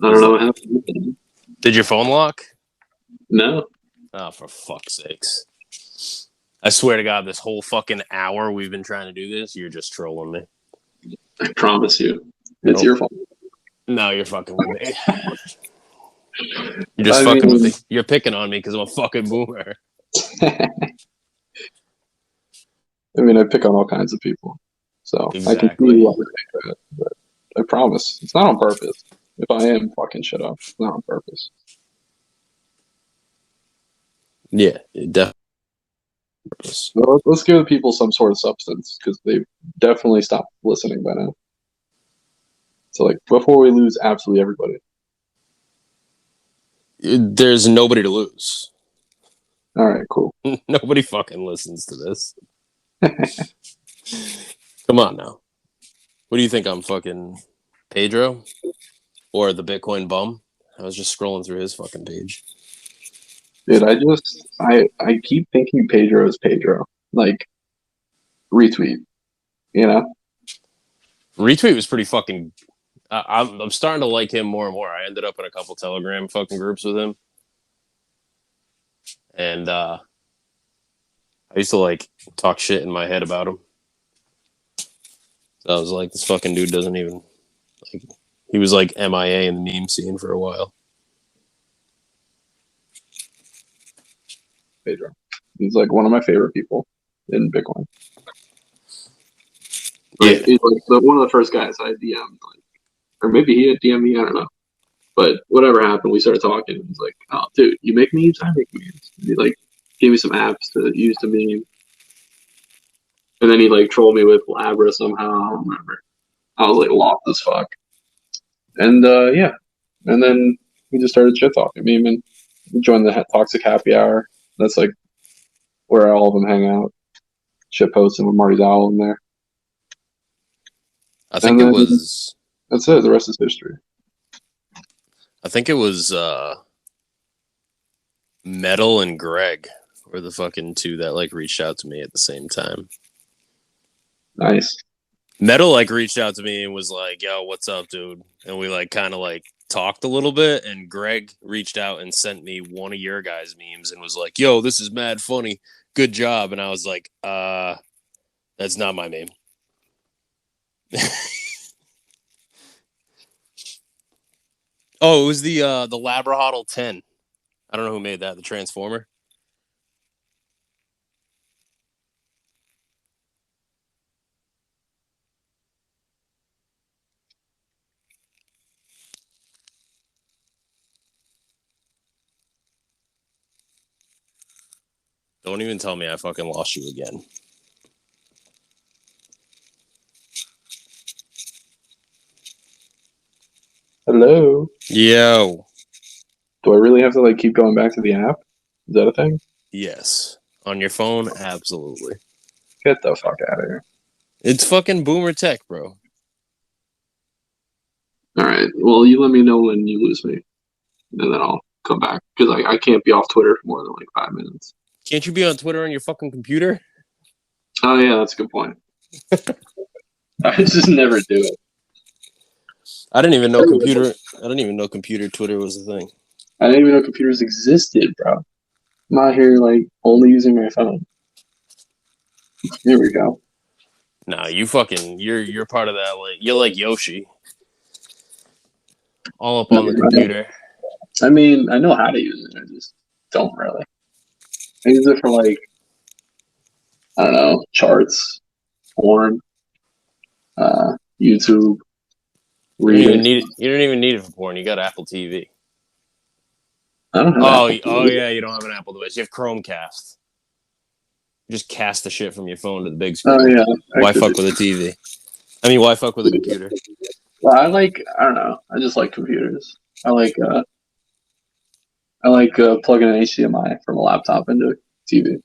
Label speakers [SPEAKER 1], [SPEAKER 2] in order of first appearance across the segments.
[SPEAKER 1] I don't know what happened.
[SPEAKER 2] Did your phone lock?
[SPEAKER 1] No.
[SPEAKER 2] Oh, for fuck's sakes. I swear to God, this whole fucking hour we've been trying to do this, you're just trolling me.
[SPEAKER 1] I promise you. It's your fault.
[SPEAKER 2] No, you're fucking with me. You're just fucking with me. You're picking on me because I'm a fucking boomer.
[SPEAKER 1] I mean, I pick on all kinds of people. So
[SPEAKER 2] Exactly.
[SPEAKER 1] I can see why you think that, but I promise. It's not on purpose. If I am fucking shit up, it's not on purpose.
[SPEAKER 2] Yeah, definitely.
[SPEAKER 1] So let's give people some sort of substance because they've definitely stopped listening by now. So, like, before we lose absolutely everybody.
[SPEAKER 2] There's nobody to lose.
[SPEAKER 1] All right, cool.
[SPEAKER 2] Nobody fucking listens to this. Come on now. What do you think? I'm fucking Pedro or the Bitcoin bum? I was just scrolling through his fucking page.
[SPEAKER 1] Dude, I keep thinking Pedro is Pedro. Like, retweet, you know?
[SPEAKER 2] Retweet was pretty fucking. I'm starting to like him more and more. I ended up in a couple Telegram fucking groups with him, and I used to like talk shit in my head about him. So I was like, this fucking dude doesn't even like. He was like MIA in the meme scene for a while.
[SPEAKER 1] Pedro. He's like one of my favorite people in Bitcoin. Like,
[SPEAKER 2] Yeah.
[SPEAKER 1] he's like one of the first guys I DM'd, like, or maybe he had DM'd me, I don't know. But whatever happened, we started talking. He's like, "Oh, dude, you make memes? I make memes." And he like gave me some apps to use to meme, and then he like trolled me with Labra somehow. I don't remember. I was like lost as fuck. And yeah, and then we just started shit talking, memeing. Joined the Toxic Happy Hour. That's like where all of them hang out. Shit posting with Marty's Owl in there.
[SPEAKER 2] I think it was.
[SPEAKER 1] That's it. The rest is history.
[SPEAKER 2] I think it was Metal and Greg were the fucking two that like reached out to me at the same time.
[SPEAKER 1] Nice.
[SPEAKER 2] Metal like reached out to me and was like, "Yo, what's up, dude?" And we like kind of like talked a little bit. And Greg reached out and sent me one of your guys' memes and was like, "Yo, this is mad funny. Good job." And I was like, that's not my meme." Oh, it was the Labrahodl 10. I don't know who made that. The Transformer. Don't even tell me I fucking lost you again.
[SPEAKER 1] Hello.
[SPEAKER 2] Yo.
[SPEAKER 1] Do I really have to like keep going back to the app? Is that a thing?
[SPEAKER 2] Yes. On your phone, absolutely.
[SPEAKER 1] Get the fuck out of here.
[SPEAKER 2] It's fucking boomer tech, bro.
[SPEAKER 1] All right. Well, you let me know when you lose me, and then I'll come back because I can't be off Twitter for more than like 5 minutes.
[SPEAKER 2] Can't you be on Twitter on your fucking computer?
[SPEAKER 1] Oh yeah, that's a good point. I just never do it.
[SPEAKER 2] I didn't even know computer. I didn't even know computer Twitter was a thing.
[SPEAKER 1] I didn't even know computers existed, bro. I'm out here like only using my phone. Here we go.
[SPEAKER 2] Nah, you fucking you're part of that. Like you're like Yoshi, all up on the computer.
[SPEAKER 1] I mean, I know how to use it. I just don't really. I use it for like I don't know charts, porn, YouTube.
[SPEAKER 2] You don't even need it. You don't even need it for porn. You got Apple TV.
[SPEAKER 1] I don't have.
[SPEAKER 2] Oh yeah, you don't have an Apple device. You have Chromecast. You just cast the shit from your phone to the big screen.
[SPEAKER 1] Oh yeah.
[SPEAKER 2] Why fuck with a TV? I mean, why fuck with a computer?
[SPEAKER 1] Well, I don't know. I just like computers. I like plugging an HDMI from a laptop into a TV.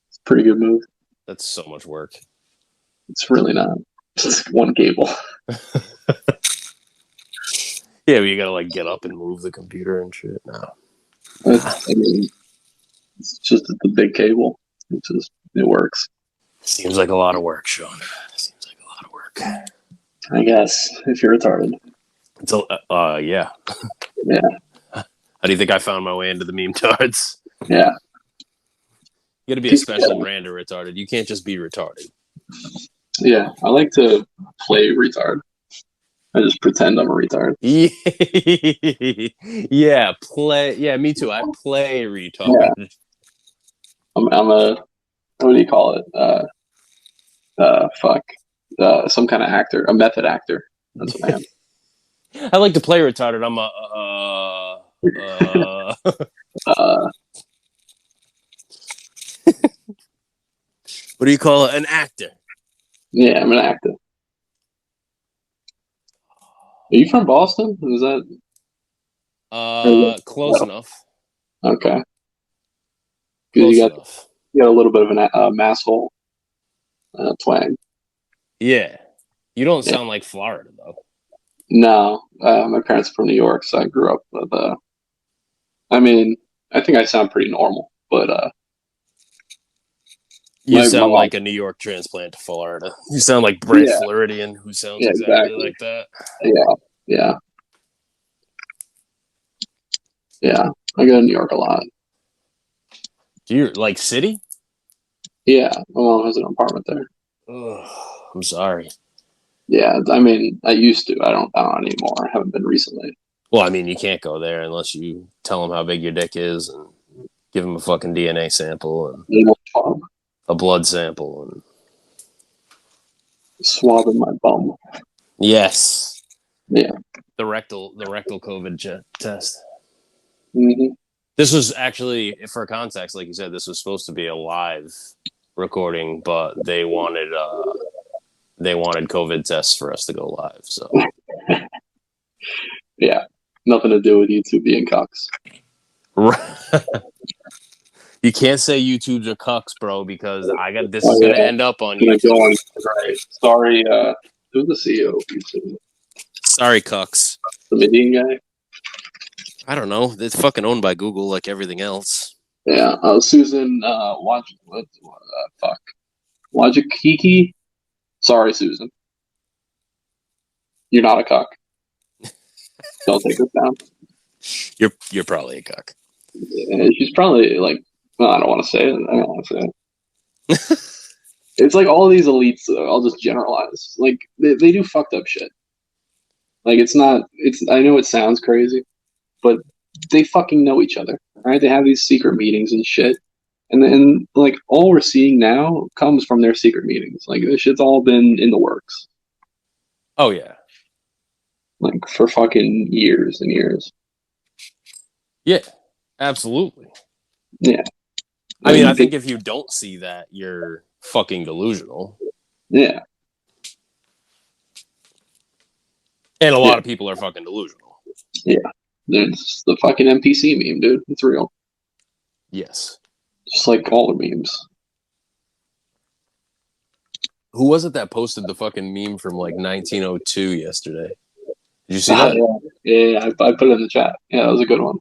[SPEAKER 1] It's a pretty good move.
[SPEAKER 2] That's so much work.
[SPEAKER 1] It's really not. It's just one cable.
[SPEAKER 2] Yeah, but you gotta like get up and move the computer and shit. No.
[SPEAKER 1] I mean, it's just the big cable. It works.
[SPEAKER 2] Seems like a lot of work, Sean. Seems like a lot of work.
[SPEAKER 1] I guess if you're retarded.
[SPEAKER 2] It's yeah.
[SPEAKER 1] Yeah,
[SPEAKER 2] How do you think I found my way into the meme tards?
[SPEAKER 1] yeah.
[SPEAKER 2] You got to be a special brand of retarded. You can't just be retarded.
[SPEAKER 1] Yeah, I like to play retard. I just pretend I'm a retard.
[SPEAKER 2] Yeah, play. Yeah, me too. I play
[SPEAKER 1] Yeah,
[SPEAKER 2] retard.
[SPEAKER 1] I'm a what do you call it? Fuck, some kind of actor, a method actor. That's what I am.
[SPEAKER 2] I like to play retarded. I'm a.
[SPEAKER 1] Uh,
[SPEAKER 2] What do you call it? An actor.
[SPEAKER 1] yeah, I'm an actor. Are you from Boston? Is that
[SPEAKER 2] Close enough.
[SPEAKER 1] okay? Because
[SPEAKER 2] Close enough.
[SPEAKER 1] you got a little bit of an masshole twang.
[SPEAKER 2] Yeah. You don't
[SPEAKER 1] Yeah.
[SPEAKER 2] sound like Florida though.
[SPEAKER 1] No, my parents are from New York, so I grew up with. I mean, I think I sound pretty normal, but
[SPEAKER 2] You
[SPEAKER 1] my
[SPEAKER 2] sound
[SPEAKER 1] mom.
[SPEAKER 2] like a New York transplant to Florida. You sound like Brett
[SPEAKER 1] Yeah,
[SPEAKER 2] Floridian, who sounds
[SPEAKER 1] yeah,
[SPEAKER 2] exactly
[SPEAKER 1] exactly.
[SPEAKER 2] like that.
[SPEAKER 1] Yeah, yeah, yeah. I go to New York a lot.
[SPEAKER 2] Do you like city?
[SPEAKER 1] Yeah, my mom has an apartment there.
[SPEAKER 2] Ugh, I'm sorry.
[SPEAKER 1] Yeah, I mean, I used to. I don't anymore. I haven't been recently.
[SPEAKER 2] Well, I mean, you can't go there unless you tell them how big your dick is and give them a fucking DNA sample and
[SPEAKER 1] Swab,
[SPEAKER 2] a blood sample and
[SPEAKER 1] swab in my bum.
[SPEAKER 2] yes,
[SPEAKER 1] Yeah.
[SPEAKER 2] the rectal COVID test.
[SPEAKER 1] Hmm.
[SPEAKER 2] This was actually, for context, like you said, this was supposed to be a live recording, but they wanted COVID tests for us to go live. So
[SPEAKER 1] Yeah. Nothing to do with YouTube being cocks.
[SPEAKER 2] you can't say YouTube's are cucks, bro, because I got this
[SPEAKER 1] Oh
[SPEAKER 2] is gonna
[SPEAKER 1] yeah.
[SPEAKER 2] end up on
[SPEAKER 1] Gonna go
[SPEAKER 2] YouTube.
[SPEAKER 1] on. Right. Sorry. Who's the CEO of YouTube?
[SPEAKER 2] Sorry, cucks.
[SPEAKER 1] The Median guy.
[SPEAKER 2] I don't know. It's fucking owned by Google, like everything else.
[SPEAKER 1] Yeah. Susan. Fuck. Wajikiki. Sorry, Susan. You're not a cock. Don't take this down.
[SPEAKER 2] You're probably a cuck.
[SPEAKER 1] Yeah, she's probably like. Well, I don't want to say it. I don't want to say it. It's like all these elites. I'll just generalize. Like they do fucked up shit. Like it's not. It's. I know it sounds crazy, but they fucking know each other. Right? They have these secret meetings and shit. And then like all we're seeing now comes from their secret meetings. Like this shit's all been in the works.
[SPEAKER 2] Oh yeah,
[SPEAKER 1] Like for fucking years and years.
[SPEAKER 2] yeah, absolutely.
[SPEAKER 1] Yeah.
[SPEAKER 2] I mean, I
[SPEAKER 1] And
[SPEAKER 2] think if you don't see that, you're fucking delusional.
[SPEAKER 1] yeah.
[SPEAKER 2] And a
[SPEAKER 1] Yeah.
[SPEAKER 2] lot of people are fucking delusional.
[SPEAKER 1] Yeah. It's the fucking NPC meme, dude. It's real.
[SPEAKER 2] Yes.
[SPEAKER 1] Just like all the memes.
[SPEAKER 2] Who was it that posted the fucking meme from like 1902 yesterday? Did you see that?
[SPEAKER 1] Yeah, I put it in the chat. Yeah, that was a good one.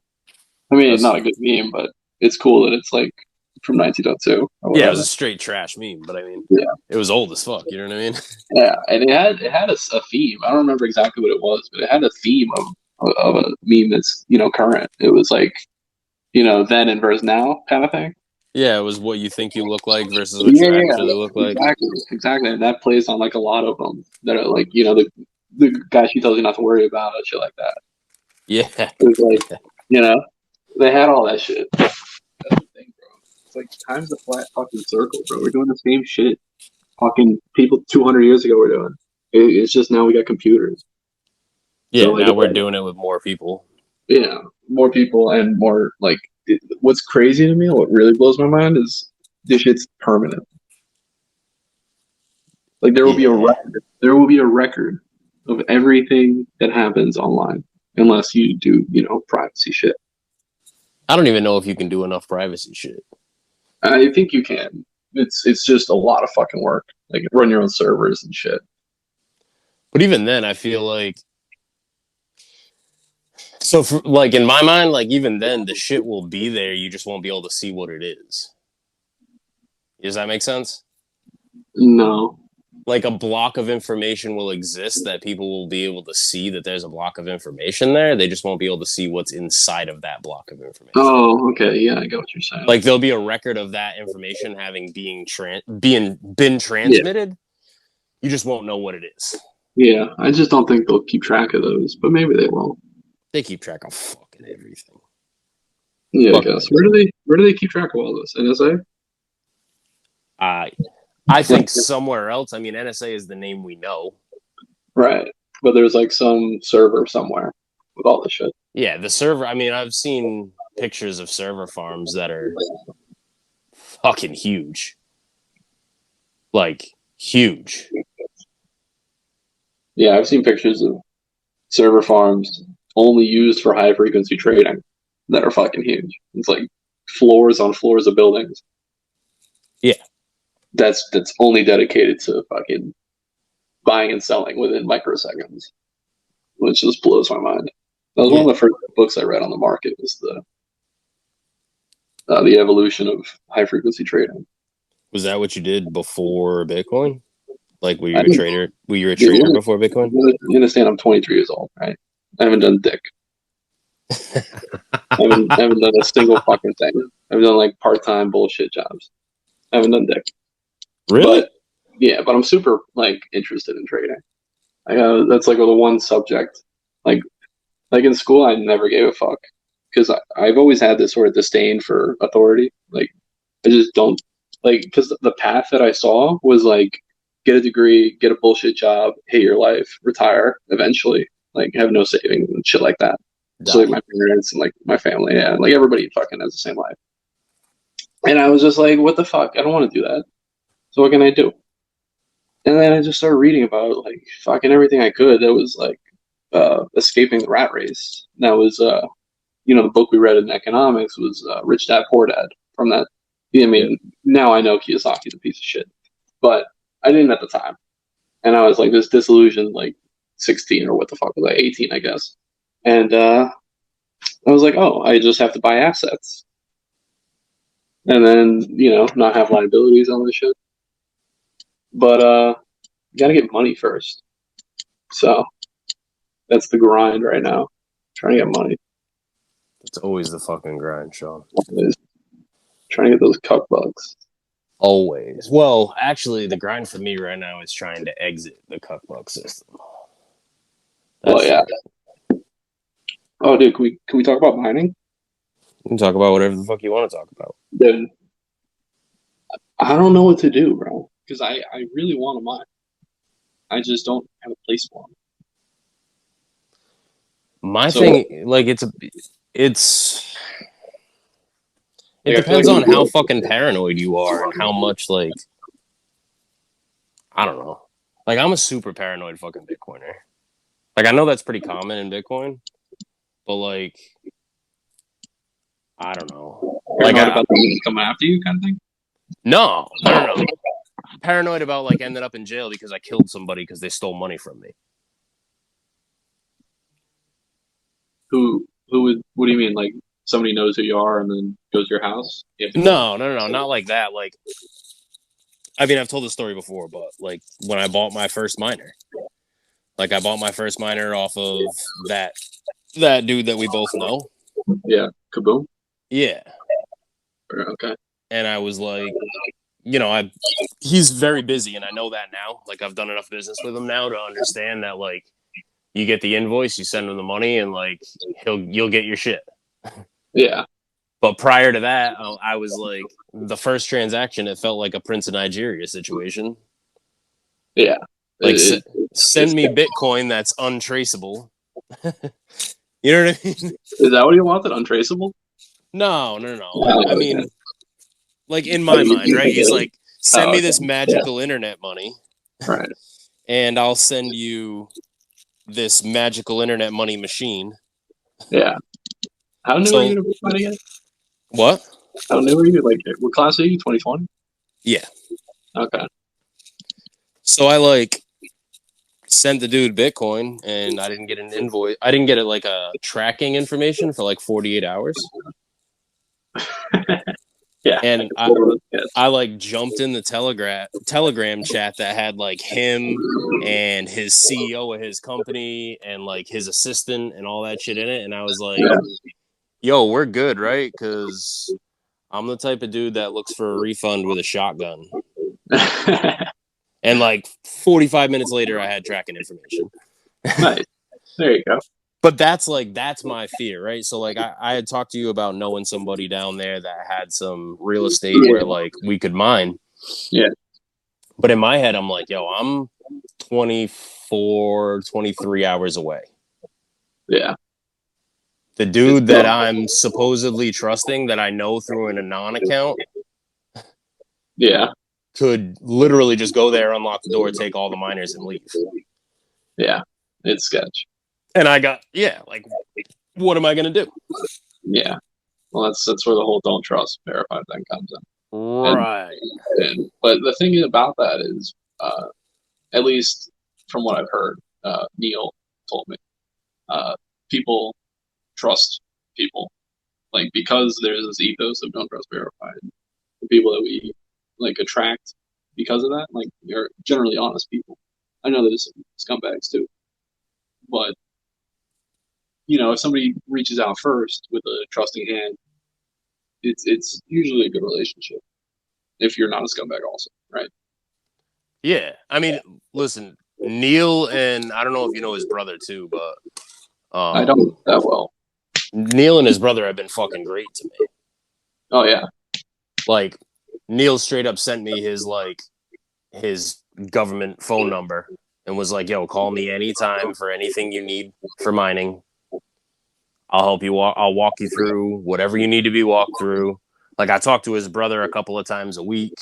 [SPEAKER 1] I mean,
[SPEAKER 2] That's,
[SPEAKER 1] not a good meme, but it's cool that it's like from 1902 or
[SPEAKER 2] yeah, it
[SPEAKER 1] whatever.
[SPEAKER 2] was a straight trash meme, but I mean,
[SPEAKER 1] Yeah,
[SPEAKER 2] it was old as fuck. You know what I mean?
[SPEAKER 1] yeah, and it had a theme. I don't remember exactly what it was, but it had a theme of a meme that's current. It was like then and versus now kind of thing.
[SPEAKER 2] Yeah, it was what you think you look like versus what
[SPEAKER 1] Yeah,
[SPEAKER 2] you
[SPEAKER 1] yeah,
[SPEAKER 2] actually look like.
[SPEAKER 1] exactly, and that plays on like a lot of them that are like the guy she tells you not to worry about shit like that.
[SPEAKER 2] Yeah.
[SPEAKER 1] It was like they had all that shit. That's the thing, bro. It's like time's a flat fucking circle, bro. We're doing the same shit. Fucking people 200 years ago were doing. It's just now we got computers.
[SPEAKER 2] Yeah,
[SPEAKER 1] So like,
[SPEAKER 2] now we're doing it with more people.
[SPEAKER 1] yeah, more people and more like. What's crazy to me, what really blows my mind is this shit's permanent. Like there will be a
[SPEAKER 2] Yeah.
[SPEAKER 1] record. There will be a record of everything that happens online, unless you do privacy shit.
[SPEAKER 2] I don't even know if you can do enough privacy shit.
[SPEAKER 1] I think you can. It's just a lot of fucking work. Like run your own servers and shit.
[SPEAKER 2] But even then, I feel like so for, like in my mind, like even then the shit will be there, you just won't be able to see what it is. Does that make sense?
[SPEAKER 1] No.
[SPEAKER 2] like a block of information will exist that people will be able to see that there's a block of information there. They just won't be able to see what's inside of that block of information.
[SPEAKER 1] Oh, okay. Yeah, I get what you're saying.
[SPEAKER 2] Like there'll be a record of that information having been
[SPEAKER 1] Yeah.
[SPEAKER 2] transmitted. You just won't know what it is.
[SPEAKER 1] Yeah. I just don't think they'll keep track of those, but maybe they will.
[SPEAKER 2] They keep track of fucking everything.
[SPEAKER 1] Yeah, I
[SPEAKER 2] Fucking
[SPEAKER 1] guess. Where do they keep track of all this? NSA?
[SPEAKER 2] I think somewhere else. I mean, NSA is the name we know.
[SPEAKER 1] Right. But there's like some server somewhere with all this shit.
[SPEAKER 2] Yeah, the server. I mean, I've seen pictures of server farms that are fucking huge. Like, huge.
[SPEAKER 1] Yeah, I've seen pictures of server farms only used for high frequency trading that are fucking huge. It's like floors on floors of buildings.
[SPEAKER 2] Yeah.
[SPEAKER 1] That's only dedicated to fucking buying and selling within microseconds, which just blows my mind. That was one of the first books I read on the market. Was the evolution of high frequency trading.
[SPEAKER 2] Was that what you did before Bitcoin? Like, were you
[SPEAKER 1] I
[SPEAKER 2] a
[SPEAKER 1] didn't-
[SPEAKER 2] trader? Were you a trader before Bitcoin?
[SPEAKER 1] You understand? I'm 23 years old, right? I haven't done dick. I haven't done a single fucking thing. I've done like part-time bullshit jobs. I haven't done dick.
[SPEAKER 2] Really?
[SPEAKER 1] But yeah, but I'm super like interested in trading. That's like the one subject. Like like in school, I never gave a fuck because I've always had this sort of disdain for authority. Like I just don't like because the path that I saw was like get a degree, get a bullshit job, hate your life, retire eventually, like have no savings and shit like that. So like my parents and like my family, yeah, like everybody fucking has the same life. And I was just like, what the fuck? I don't want to do that. So what can I do? And then I just started reading about like fucking everything I could that was like escaping the rat race. That was the book we read in economics was Rich Dad Poor Dad from that. I mean, now I know Kiyosaki's a piece of shit, but I didn't at the time. And I was like this disillusioned, like 16 or what the fuck was I, 18, I guess. And I was like, oh, I just have to buy assets. And then, not have liabilities on this shit. But you gotta get money first. So that's the grind right now. Trying to get money.
[SPEAKER 2] It's always the fucking grind, Sean.
[SPEAKER 1] Is trying to get those cuck bucks.
[SPEAKER 2] Always. Well, actually, the grind for me right now is trying to exit the cuckbuck system.
[SPEAKER 1] Well, yeah. Oh, dude, can we talk about mining?
[SPEAKER 2] You can talk about whatever the fuck you want to talk about.
[SPEAKER 1] Dude, I don't know what to do, bro. Because I really want to mine. I just don't have a place for them.
[SPEAKER 2] My thing, like, it depends on how fucking paranoid you are and how much, like, I don't know. Like, I'm a super paranoid fucking Bitcoiner. Like, I know that's pretty common in Bitcoin, but, like, I don't know. Like,
[SPEAKER 1] about them coming after you kind of thing?
[SPEAKER 2] No. Paranoid about, like, ending up in jail because I killed somebody because they stole money from me.
[SPEAKER 1] Who would, what do you mean? Like, somebody knows who you are and then goes to your house?
[SPEAKER 2] No, not like that. Like, I mean, I've told the story before, but like when I bought my first miner, like I bought my first miner off of that dude that we both know.
[SPEAKER 1] Yeah, Kaboom.
[SPEAKER 2] Yeah.
[SPEAKER 1] Okay.
[SPEAKER 2] And I was like, he's very busy, and I know that now. Like, I've done enough business with him now to understand that, like, you get the invoice, you send him the money, and like you'll get your shit.
[SPEAKER 1] Yeah.
[SPEAKER 2] But prior to that, I was like, the first transaction, it felt like a Prince of Nigeria situation.
[SPEAKER 1] Yeah.
[SPEAKER 2] Like, send me Bitcoin that's untraceable. You know what I mean?
[SPEAKER 1] Is that what you wanted? Untraceable?
[SPEAKER 2] No. I mean, like, in my mind, right? He's like, send me this magical internet money.
[SPEAKER 1] Right.
[SPEAKER 2] And I'll send you this magical internet money machine.
[SPEAKER 1] Yeah. How new are you to Bitcoin again?
[SPEAKER 2] What?
[SPEAKER 1] How new are you? Like, what class are you? 2020?
[SPEAKER 2] Yeah.
[SPEAKER 1] Okay.
[SPEAKER 2] So I, like, sent the dude Bitcoin, and I didn't get an invoice. I didn't get it, like, a tracking information for, like, 48 hours.
[SPEAKER 1] Yeah.
[SPEAKER 2] And I,
[SPEAKER 1] Yes.
[SPEAKER 2] I like jumped in the Telegram chat that had like him and his CEO of his company and like his assistant and all that shit in it. And I was like, yo, we're good, right? Because I'm the type of dude that looks for a refund with a shotgun. And like 45 minutes later, I had tracking information.
[SPEAKER 1] Nice. There you go.
[SPEAKER 2] But that's my fear, right? So like I had talked to you about knowing somebody down there that had some real estate where like we could mine.
[SPEAKER 1] Yeah.
[SPEAKER 2] But in my head, I'm like, yo, I'm 24, 23 hours away.
[SPEAKER 1] Yeah.
[SPEAKER 2] The dude that I'm supposedly trusting that I know through an Anon account
[SPEAKER 1] Yeah.
[SPEAKER 2] could literally just go there, unlock the door, take all the miners and leave.
[SPEAKER 1] Yeah. It's sketch.
[SPEAKER 2] And I got, like, what am I going to do?
[SPEAKER 1] Yeah. Well, that's where the whole don't trust, verify thing comes in.
[SPEAKER 2] Right.
[SPEAKER 1] But the thing about that is, at least from what I've heard, Neil told me, people trust people, like because there's this ethos of don't trust, verify. The people that we like attract because of that, like, are generally honest people. I know there's some scumbags too, but if somebody reaches out first with a trusting hand, it's usually a good relationship. If you're not a scumbag, also, right?
[SPEAKER 2] Yeah. I mean, listen, Neil, and I don't know if you know his brother too, but
[SPEAKER 1] I don't that well.
[SPEAKER 2] Neil and his brother have been fucking great to me.
[SPEAKER 1] Oh yeah.
[SPEAKER 2] Like, Neil straight up sent me his government phone number and was like, yo, call me anytime for anything you need for mining. I'll help you I'll walk you through whatever you need to be walked through. Like, I talk to his brother a couple of times a week.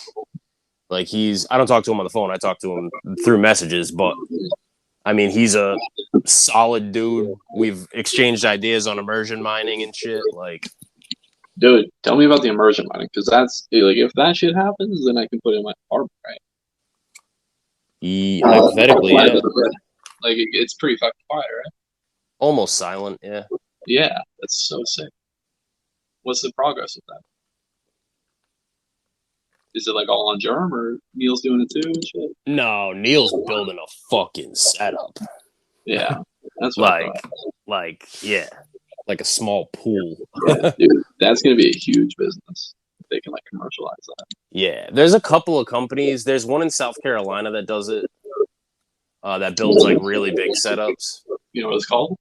[SPEAKER 2] Like, I don't talk to him on the phone. I talk to him through messages, but I mean, he's a solid dude. We've exchanged ideas on immersion mining and shit. Like,
[SPEAKER 1] dude, tell me about the immersion mining, because that's like, if that shit happens, then I can put in my apartment, right?
[SPEAKER 2] Hypothetically, yeah.
[SPEAKER 1] Like, it's pretty fucking quiet, right?
[SPEAKER 2] Almost silent, yeah.
[SPEAKER 1] Yeah, that's so sick. What's the progress of that? Is it like all on Germ, or Neil's doing it too and shit?
[SPEAKER 2] No, Neil's building a fucking setup.
[SPEAKER 1] Yeah, that's what
[SPEAKER 2] yeah, like a small pool.
[SPEAKER 1] Yeah, dude, that's gonna be a huge business if they can like commercialize that.
[SPEAKER 2] Yeah, there's a couple of companies. There's one in South Carolina that does it. That builds like really big setups.
[SPEAKER 1] You know what it's called?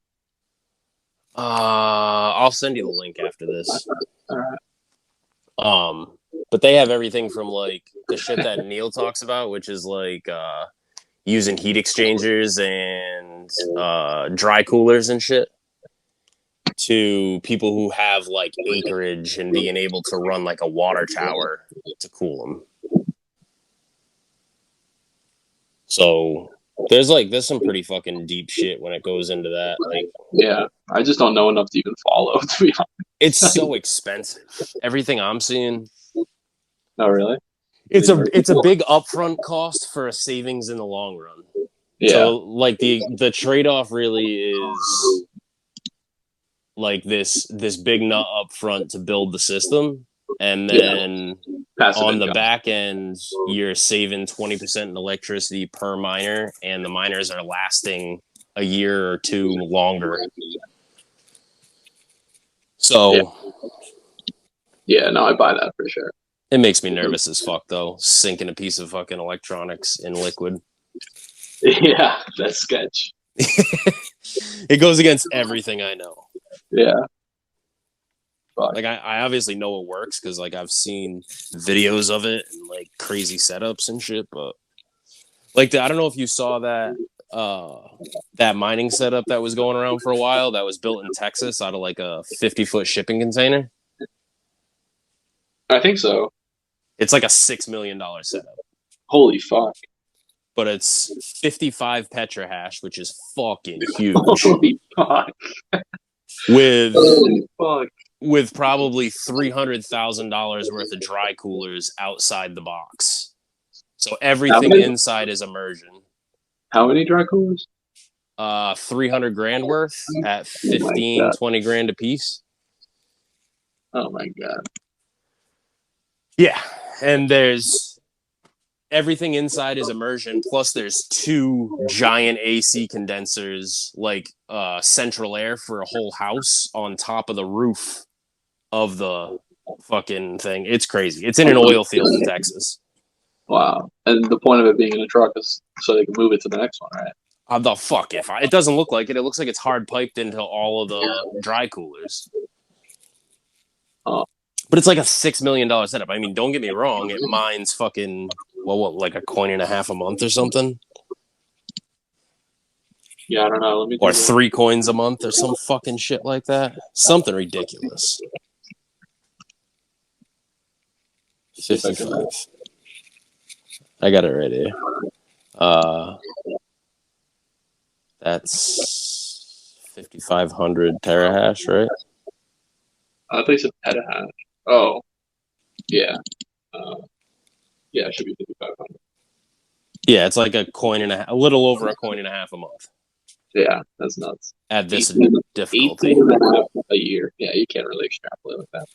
[SPEAKER 2] I'll send you the link after this.
[SPEAKER 1] All right.
[SPEAKER 2] But they have everything from like the shit that Neil talks about, which is like using heat exchangers and dry coolers and shit, to people who have like acreage and being able to run like a water tower to cool them. So there's some pretty fucking deep shit when it goes into that. Like,
[SPEAKER 1] yeah, I just don't know enough to even follow, to be honest.
[SPEAKER 2] It's so expensive. Everything I'm seeing.
[SPEAKER 1] Oh, really?
[SPEAKER 2] It's a big upfront cost for a savings in the long run.
[SPEAKER 1] Yeah.
[SPEAKER 2] So like the trade-off really is like this big nut up front to build the system, and then on the back end you're saving 20% in electricity per miner, and the miners are lasting a year or two longer. So
[SPEAKER 1] yeah, no, I buy that for sure.
[SPEAKER 2] It makes me nervous as fuck though, sinking a piece of fucking electronics in liquid.
[SPEAKER 1] Yeah, that's sketch.
[SPEAKER 2] It goes against everything I know.
[SPEAKER 1] Yeah.
[SPEAKER 2] Fuck. Like, I obviously know it works because like I've seen videos of it and like crazy setups and shit, but like I don't know if you saw that mining setup that was going around for a while that was built in Texas out of like a 50-foot shipping container.
[SPEAKER 1] I think so.
[SPEAKER 2] It's like a $6 million setup.
[SPEAKER 1] Holy fuck.
[SPEAKER 2] But it's 55 petahash, which is fucking huge.
[SPEAKER 1] Holy fuck.
[SPEAKER 2] With probably $300,000 worth of dry coolers outside the box. So everything inside is immersion.
[SPEAKER 1] How many dry coolers?
[SPEAKER 2] 300 grand worth at 15, 20 grand a piece.
[SPEAKER 1] Oh my god.
[SPEAKER 2] Yeah, and there's everything inside is immersion. Plus, there's 2 giant AC condensers, like central air for a whole house on top of the roof of the fucking thing. It's crazy. It's in an oil field in Texas.
[SPEAKER 1] Wow. And the point of it being in a truck is so they can move it to the next one, right?
[SPEAKER 2] How the fuck if it doesn't look like it? It looks like it's hard piped into all of the dry coolers.
[SPEAKER 1] Oh.
[SPEAKER 2] But it's like a $6 million setup. I mean, don't get me wrong. It mines fucking what like a coin and a half a month or something,
[SPEAKER 1] Yeah, I don't know. Let me
[SPEAKER 2] or
[SPEAKER 1] do
[SPEAKER 2] 3 coins a month or some fucking shit like that. Something ridiculous. 55. I got it right here. That's 5,500 terahash, right?
[SPEAKER 1] I think it's a petahash. Oh, yeah. Yeah, it should be 5,500.
[SPEAKER 2] Yeah, it's like a little over a coin and a half a month
[SPEAKER 1] Yeah, that's nuts.
[SPEAKER 2] at this
[SPEAKER 1] 18
[SPEAKER 2] difficulty.
[SPEAKER 1] 18.5 a year. Yeah, you can't really extrapolate like that.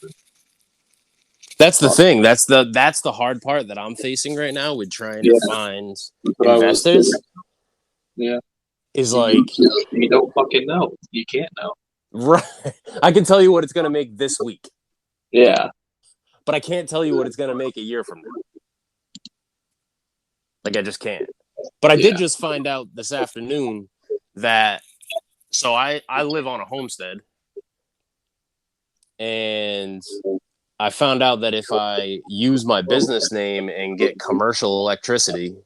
[SPEAKER 2] That's the thing. That's the hard part that I'm facing right now with trying to find investors.
[SPEAKER 1] Yeah.
[SPEAKER 2] Is like
[SPEAKER 1] you don't fucking know. You can't know.
[SPEAKER 2] Right. I can tell you what it's gonna make this week.
[SPEAKER 1] Yeah.
[SPEAKER 2] But I can't tell you what it's gonna make a year from now. Like I just can't. But I did just find out this afternoon that so I live on a homestead, and I found out that if I use my business name and get commercial electricity,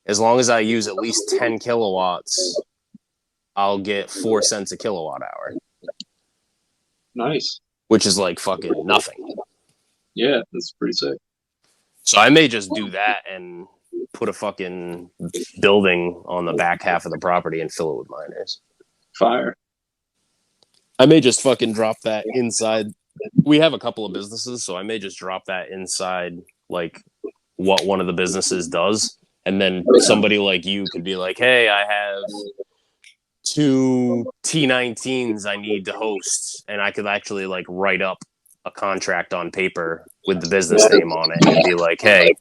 [SPEAKER 2] as long as I use at least 10 kilowatts, I'll get 4 cents a kilowatt hour.
[SPEAKER 1] Nice.
[SPEAKER 2] Which is like fucking nothing.
[SPEAKER 1] Yeah, that's pretty sick.
[SPEAKER 2] So I may just do that and put a fucking building on the back half of the property and fill it with miners.
[SPEAKER 1] Fire.
[SPEAKER 2] I may just fucking drop that inside. We have a couple of businesses, so I may just drop that inside like what one of the businesses does. And then somebody like you could be like, hey, I have 2 T19s I need to host. And I could actually like write up a contract on paper with the business name on it and be like, hey,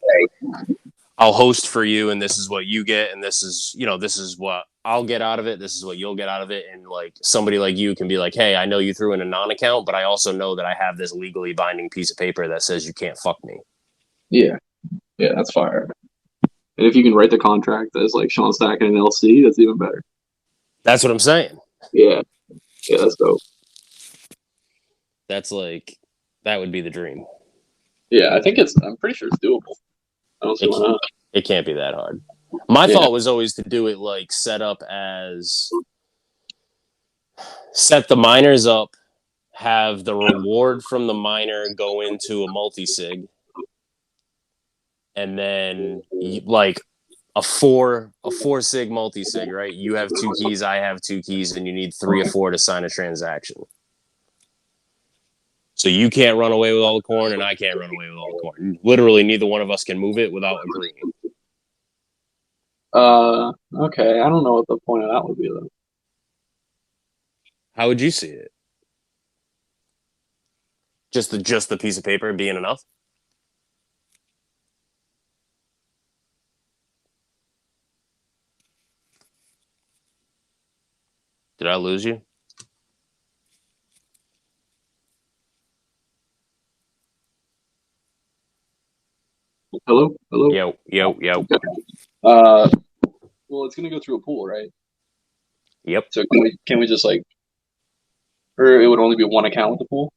[SPEAKER 2] I'll host for you and this is what you get. And this is what I'll get out of it. This is what you'll get out of it. And like somebody like you can be like, hey, I know you threw in a non-account, but I also know that I have this legally binding piece of paper that says you can't fuck me.
[SPEAKER 1] Yeah. Yeah, that's fire. And if you can write the contract as like Sean Stacken and LC, that's even better.
[SPEAKER 2] That's what I'm saying.
[SPEAKER 1] Yeah. Yeah, that's dope.
[SPEAKER 2] That's like, that would be the dream.
[SPEAKER 1] Yeah, I'm pretty sure it's doable. I don't see why not.
[SPEAKER 2] It can't be that hard. My thought was always to do it like set the miners up, have the reward from the miner go into a multi-sig, and then like a four sig multi-sig, right? You have 2 keys, I have 2 keys, and you need 3 or 4 to sign a transaction. So you can't run away with all the corn, and I can't run away with all the corn. Literally, neither one of us can move it without agreeing.
[SPEAKER 1] Okay. I don't know what the point of that would be, though.
[SPEAKER 2] How would you see it? Just the piece of paper being enough? Did I lose you?
[SPEAKER 1] Hello?
[SPEAKER 2] Yo.
[SPEAKER 1] Okay. Well, it's gonna go through a pool, right?
[SPEAKER 2] Yep.
[SPEAKER 1] So can we just like, or it would only be one account with the pool,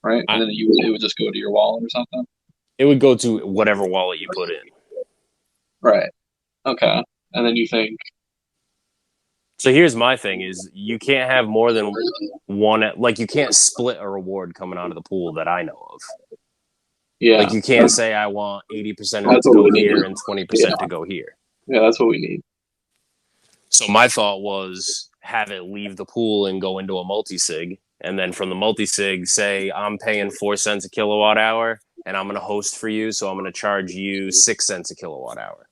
[SPEAKER 1] right? And then it would just go to your wallet or something.
[SPEAKER 2] It would go to whatever wallet you put in.
[SPEAKER 1] Right. Okay. And then you think.
[SPEAKER 2] So here's my thing: is you can't have more than one. Like you can't split a reward coming out of the pool that I know of.
[SPEAKER 1] Yeah.
[SPEAKER 2] Like you can't say I want 80% of it to go here and 20% to go here.
[SPEAKER 1] Yeah, that's what we need.
[SPEAKER 2] So my thought was have it leave the pool and go into a multi-sig. And then from the multi-sig, say I'm paying 4 cents a kilowatt hour and I'm going to host for you. So I'm going to charge you 6 cents a kilowatt hour.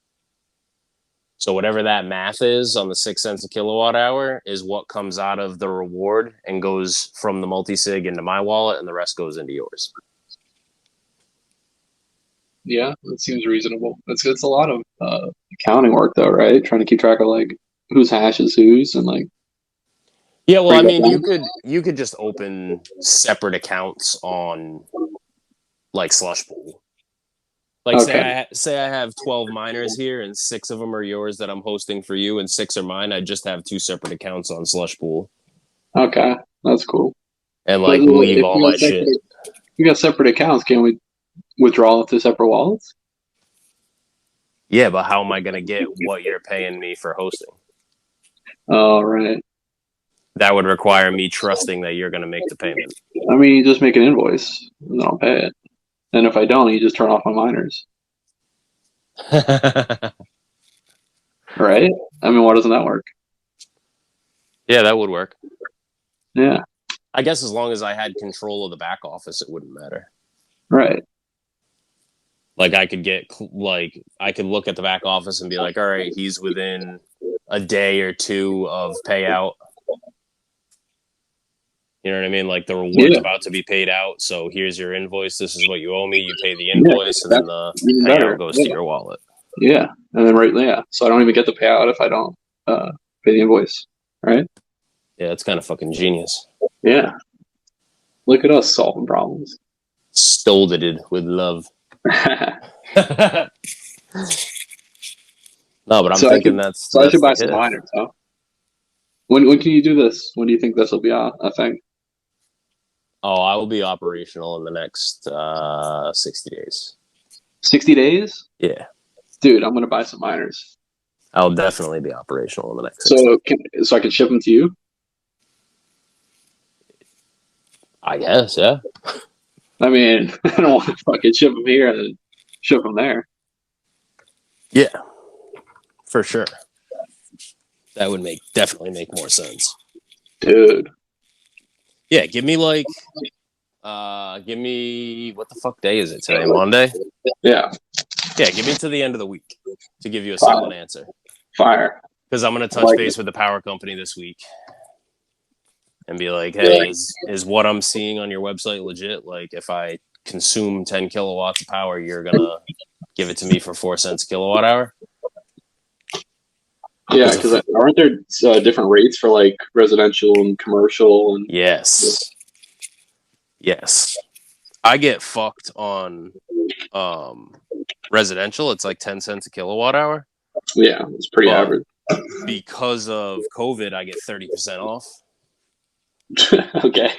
[SPEAKER 2] So whatever that math is on the 6 cents a kilowatt hour is what comes out of the reward and goes from the multi-sig into my wallet, and the rest goes into yours.
[SPEAKER 1] Yeah, that seems reasonable. It's a lot of accounting work though, right? Trying to keep track of like whose hash is whose and like
[SPEAKER 2] Yeah, well, I
[SPEAKER 1] break that
[SPEAKER 2] mean,
[SPEAKER 1] down.
[SPEAKER 2] you could just open separate accounts on like Slush Pool. Like
[SPEAKER 1] Okay.
[SPEAKER 2] say I have 12 miners here and 6 of them are yours that I'm hosting for you and 6 are mine. I just have 2 separate accounts on Slush Pool
[SPEAKER 1] Okay. That's cool.
[SPEAKER 2] and
[SPEAKER 1] But
[SPEAKER 2] like leave
[SPEAKER 1] if
[SPEAKER 2] all my shit.
[SPEAKER 1] we got separate accounts, can we withdraw to separate wallets?
[SPEAKER 2] Yeah, but how am I going to get what you're paying me for hosting?
[SPEAKER 1] Oh, right.
[SPEAKER 2] That would require me trusting that you're going to make the payment.
[SPEAKER 1] I mean, you just make an invoice and then I'll pay it. And if I don't, you just turn off my miners, right? I mean, why doesn't that work?
[SPEAKER 2] Yeah, that would work.
[SPEAKER 1] Yeah,
[SPEAKER 2] I guess as long as I had control of the back office, it wouldn't matter.
[SPEAKER 1] right.
[SPEAKER 2] Like I could I could look at the back office and be like, all right, he's within a day or 2 of payout. You know what I mean? Like the reward's
[SPEAKER 1] Yeah,
[SPEAKER 2] about to be paid out. So here's your invoice. This is what you owe me. You pay the invoice and then
[SPEAKER 1] that's
[SPEAKER 2] the
[SPEAKER 1] even
[SPEAKER 2] payout
[SPEAKER 1] better.
[SPEAKER 2] goes
[SPEAKER 1] Yeah,
[SPEAKER 2] to your wallet.
[SPEAKER 1] yeah. And then yeah. So I don't even get the payout if I don't pay the invoice, right?
[SPEAKER 2] Yeah, it's kind of fucking genius.
[SPEAKER 1] Yeah. Look at us solving problems.
[SPEAKER 2] Stolded with love. No, but I'm thinking that's
[SPEAKER 1] I should buy
[SPEAKER 2] the
[SPEAKER 1] some
[SPEAKER 2] hit.
[SPEAKER 1] miners, huh? When can you do this? When do you think this will be a thing?
[SPEAKER 2] Oh, I will be operational in the next 60 days.
[SPEAKER 1] 60 days?
[SPEAKER 2] Yeah,
[SPEAKER 1] Dude, I'm gonna buy some miners.
[SPEAKER 2] I'll definitely be operational in the next 60 days.
[SPEAKER 1] So I can ship them to you?
[SPEAKER 2] I guess, yeah.
[SPEAKER 1] I mean, I don't want to fucking ship them here and then ship them there.
[SPEAKER 2] Yeah, for sure. That would definitely make more sense.
[SPEAKER 1] Dude.
[SPEAKER 2] Yeah, give me what the fuck day is it today? Monday?
[SPEAKER 1] Yeah.
[SPEAKER 2] Yeah, give me to the end of the week to give you a solid answer.
[SPEAKER 1] Fire.
[SPEAKER 2] Because I'm gonna touch base with the power company this week and be like, hey, is what I'm seeing on your website legit? Like if I consume 10 kilowatts of power, you're gonna give it to me for 4 cents a kilowatt hour?
[SPEAKER 1] Yeah, because aren't there different rates for like residential and commercial? And
[SPEAKER 2] yes. I get fucked on residential. It's like 10 cents a kilowatt hour.
[SPEAKER 1] Yeah, it's pretty average.
[SPEAKER 2] Because of COVID, I get 30% off.
[SPEAKER 1] Okay.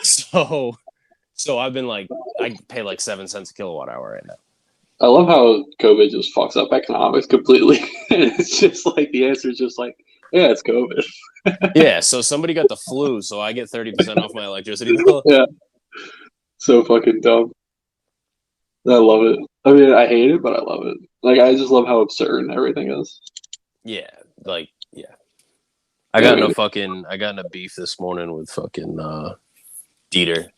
[SPEAKER 2] So I've been like, I pay like 7 cents a kilowatt hour right now.
[SPEAKER 1] I love how COVID just fucks up economics completely. It's just like the answer is just like, yeah, it's COVID.
[SPEAKER 2] Yeah, so somebody got the flu, so I get 30% off my electricity bill.
[SPEAKER 1] Yeah. So fucking dumb. I love it. I mean, I hate it, but I love it. Like, I just love how absurd everything is.
[SPEAKER 2] Yeah, like, yeah. I got in a beef this morning with fucking Dieter.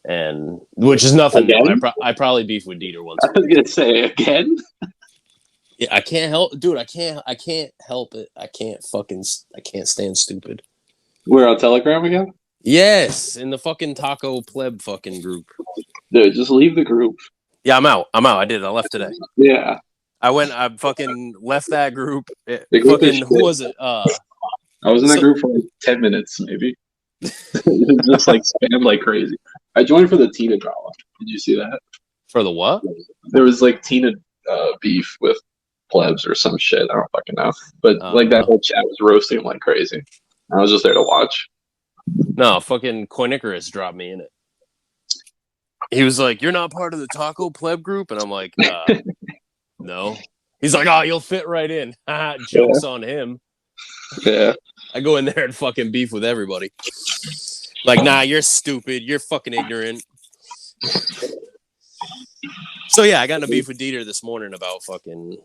[SPEAKER 2] And which is nothing new. I probably beef with Dieter once.
[SPEAKER 1] I was gonna say again.
[SPEAKER 2] Yeah, I can't help, dude. I can't help it. I can't stand stupid.
[SPEAKER 1] We're on Telegram again.
[SPEAKER 2] Yes, in the fucking taco pleb fucking group.
[SPEAKER 1] Dude, just leave the group.
[SPEAKER 2] Yeah, I'm out. I did. I left today.
[SPEAKER 1] Yeah.
[SPEAKER 2] I fucking left that group.
[SPEAKER 1] Who
[SPEAKER 2] was it?
[SPEAKER 1] I was in that group for like 10 minutes, maybe. Just like spammed like crazy. I joined for the Tina drama. Did you see that?
[SPEAKER 2] For the what?
[SPEAKER 1] There was like Tina beef with plebs or some shit. I don't fucking know. But like that whole chat was roasting him like crazy. I was just there to watch.
[SPEAKER 2] No, fucking Coinicarus dropped me in it. He was like, "You're not part of the taco pleb group," and I'm like, "No." He's like, "Oh, you'll fit right in." Jokes on him.
[SPEAKER 1] Yeah.
[SPEAKER 2] I go in there and fucking beef with everybody. Like, nah, you're stupid. You're fucking ignorant. So yeah, I got in a beef with Dieter this morning about fucking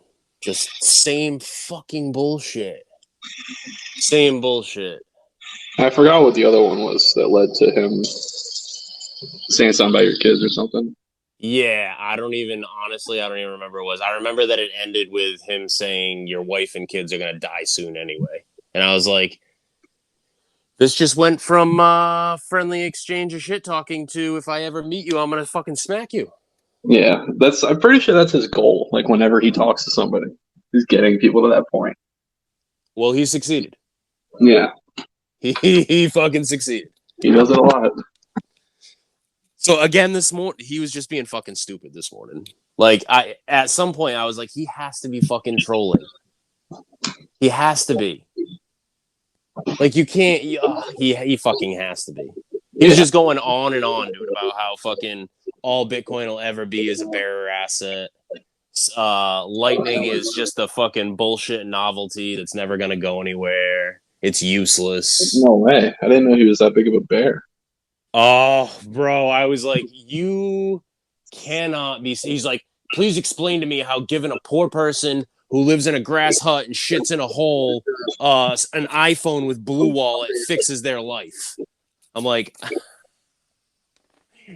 [SPEAKER 2] just same fucking bullshit. Same bullshit.
[SPEAKER 1] I forgot what the other one was that led to him saying something about your kids or something.
[SPEAKER 2] Yeah, I don't even remember what it was. I remember that it ended with him saying your wife and kids are gonna die soon anyway. And I was like, this just went from friendly exchange of shit talking to if I ever meet you, I'm gonna fucking smack you.
[SPEAKER 1] Yeah, I'm pretty sure that's his goal. Like whenever he talks to somebody, he's getting people to that point.
[SPEAKER 2] Well, he succeeded.
[SPEAKER 1] Yeah,
[SPEAKER 2] He fucking succeeded.
[SPEAKER 1] he does it a lot.
[SPEAKER 2] So again, this morning he was just being fucking stupid this morning. Like at some point I was like, he has to be fucking trolling. He has to be. Like you can't. He fucking has to be. He was
[SPEAKER 1] Yeah,
[SPEAKER 2] just going on and on, dude, about how fucking all Bitcoin will ever be is a bearer asset. Lightning is just a fucking bullshit novelty that's never gonna go anywhere. It's useless.
[SPEAKER 1] no way. I didn't know he was that big of a bear.
[SPEAKER 2] Oh, bro, I was like, you cannot be. He's like, please explain to me how giving a poor person who lives in a grass hut and shits in a hole, an iPhone with Blue Wallet fixes their life. I'm like,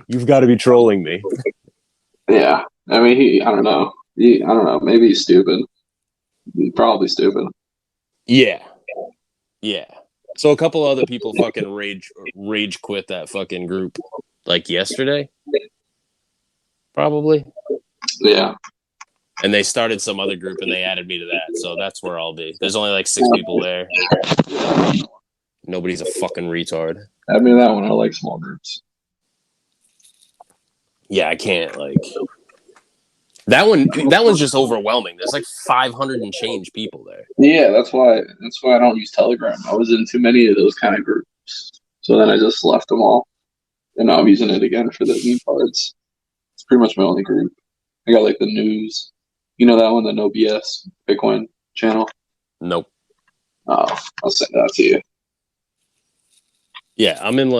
[SPEAKER 2] you've got to be trolling me.
[SPEAKER 1] Yeah, I mean, I don't know. I don't know. Maybe he's stupid. He's probably stupid.
[SPEAKER 2] Yeah, yeah. So a couple other people fucking rage quit that fucking group like yesterday, probably.
[SPEAKER 1] Yeah.
[SPEAKER 2] And they started some other group and they added me to that. So that's where I'll be. There's only like 6 people there. Nobody's a fucking retard.
[SPEAKER 1] I mean, that one, I like small groups.
[SPEAKER 2] Yeah, I can't like that one's just overwhelming. There's like 500 and change people there.
[SPEAKER 1] Yeah, that's why I don't use Telegram. I was in too many of those kind of groups. So then I just left them all. And now I'm using it again for the meme cards. It's pretty much my only group. I got like the news. You know that one, the No BS Bitcoin channel?
[SPEAKER 2] Nope.
[SPEAKER 1] Oh, I'll send that to you.
[SPEAKER 2] Yeah, I'm in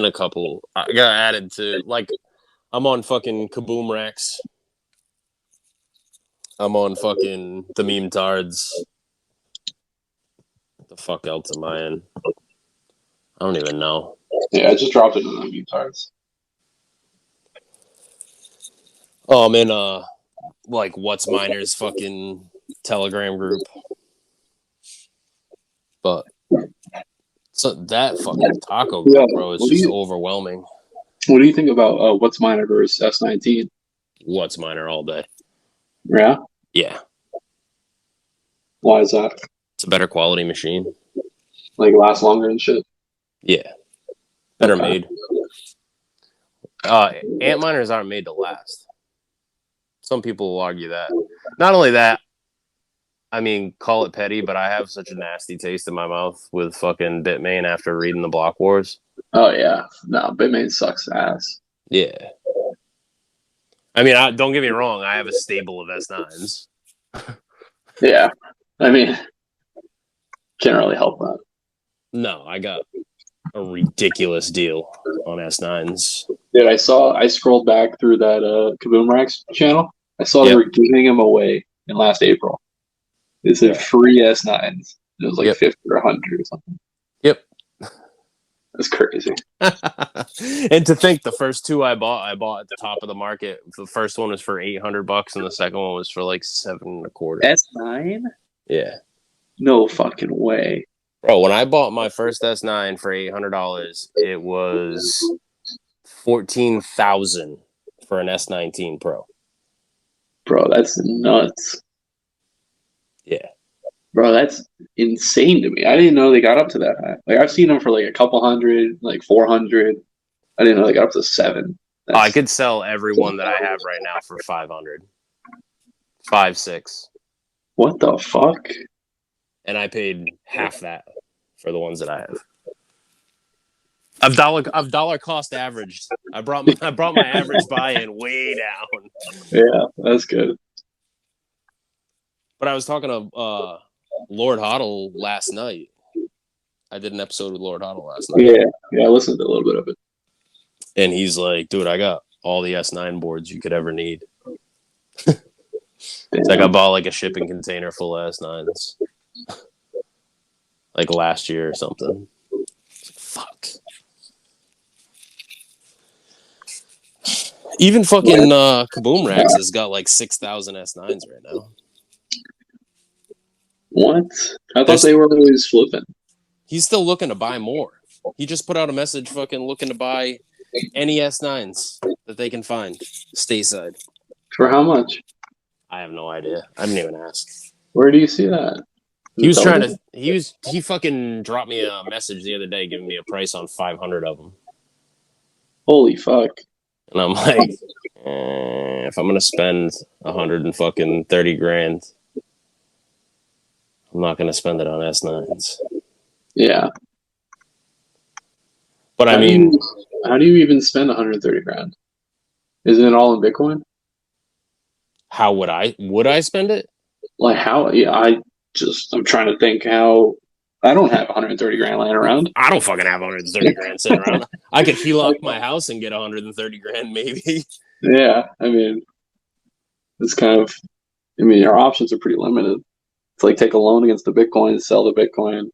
[SPEAKER 2] a couple. I got added to like I'm on fucking Kaboom Racks. I'm on fucking the meme tards. What the fuck else am I in? I don't even know.
[SPEAKER 1] Yeah, I just dropped it in the meme cards.
[SPEAKER 2] Oh, I'm in like What's Miner's fucking Telegram group. But so that fucking taco group, bro, is just overwhelming.
[SPEAKER 1] What do you think about What's Miner versus S19?
[SPEAKER 2] What's Miner all day.
[SPEAKER 1] Yeah?
[SPEAKER 2] Yeah.
[SPEAKER 1] Why is that?
[SPEAKER 2] It's a better quality machine.
[SPEAKER 1] Like lasts longer and shit?
[SPEAKER 2] Yeah. Better made. Antminers aren't made to last. Some people will argue that. Not only that, I mean, call it petty, but I have such a nasty taste in my mouth with fucking Bitmain after reading the Block Wars.
[SPEAKER 1] Oh, yeah. No, Bitmain sucks ass.
[SPEAKER 2] Yeah. I mean, don't get me wrong. I have a stable of S9s.
[SPEAKER 1] Yeah. I mean, can't really help that.
[SPEAKER 2] No, I got a ridiculous deal on S9s.
[SPEAKER 1] Dude, I scrolled back through that Kaboom Racks channel. I saw they were giving them away in last April. They said free S9s. It was like 50 or 100 or something.
[SPEAKER 2] Yep.
[SPEAKER 1] That's crazy.
[SPEAKER 2] And to think the first two I bought at the top of the market. The first one was for $800 and the second one was for like $725.
[SPEAKER 1] S9?
[SPEAKER 2] Yeah.
[SPEAKER 1] No fucking way.
[SPEAKER 2] Bro, when I bought my first S9 for $800, it was $14,000 for an S19 Pro.
[SPEAKER 1] Bro, that's nuts.
[SPEAKER 2] Yeah.
[SPEAKER 1] Bro, that's insane to me. I didn't know they got up to that high. Like I've seen them for like a couple hundred, like 400. I didn't know they got up to 7.
[SPEAKER 2] I could sell every one that I have right now for 500. 5, 6.
[SPEAKER 1] What the fuck?
[SPEAKER 2] And I paid half that for the ones that I have. I've dollar cost averaged. I brought my average buy-in way down.
[SPEAKER 1] Yeah, that's good.
[SPEAKER 2] But I was talking to Lord Hoddle last night. I did an episode with Lord Hoddle last night.
[SPEAKER 1] Yeah, I listened to a little bit of it.
[SPEAKER 2] And he's like, dude, I got all the S9 boards you could ever need. It's like I bought like a shipping container full of S9s. Like last year or something. Fuck. Even fucking Kaboom Racks has got like 6,000 S9s right now.
[SPEAKER 1] What? I thought
[SPEAKER 2] There's-
[SPEAKER 1] they were always flipping.
[SPEAKER 2] He's still looking to buy more. He just put out a message fucking looking to buy any S9s that they can find stateside.
[SPEAKER 1] For how much?
[SPEAKER 2] I have no idea. I didn't even ask.
[SPEAKER 1] Where do you see that?
[SPEAKER 2] He was trying to. He fucking dropped me a message the other day giving me a price on 500 of them.
[SPEAKER 1] Holy fuck!
[SPEAKER 2] And I'm like, if I'm gonna spend 130 grand, I'm not gonna spend it on S9s.
[SPEAKER 1] Yeah.
[SPEAKER 2] But I
[SPEAKER 1] How do
[SPEAKER 2] mean,
[SPEAKER 1] how do you even spend 130 grand? Isn't it all in Bitcoin?
[SPEAKER 2] how would I spend it?
[SPEAKER 1] Like how? Yeah, I'm trying to think how. I don't have 130 grand laying around.
[SPEAKER 2] I don't fucking have 130 grand sitting around. I could HELOC my house and get 130 grand maybe.
[SPEAKER 1] Yeah, I mean, it's kind of. I mean, our options are pretty limited. It's like take a loan against the Bitcoin, sell the Bitcoin.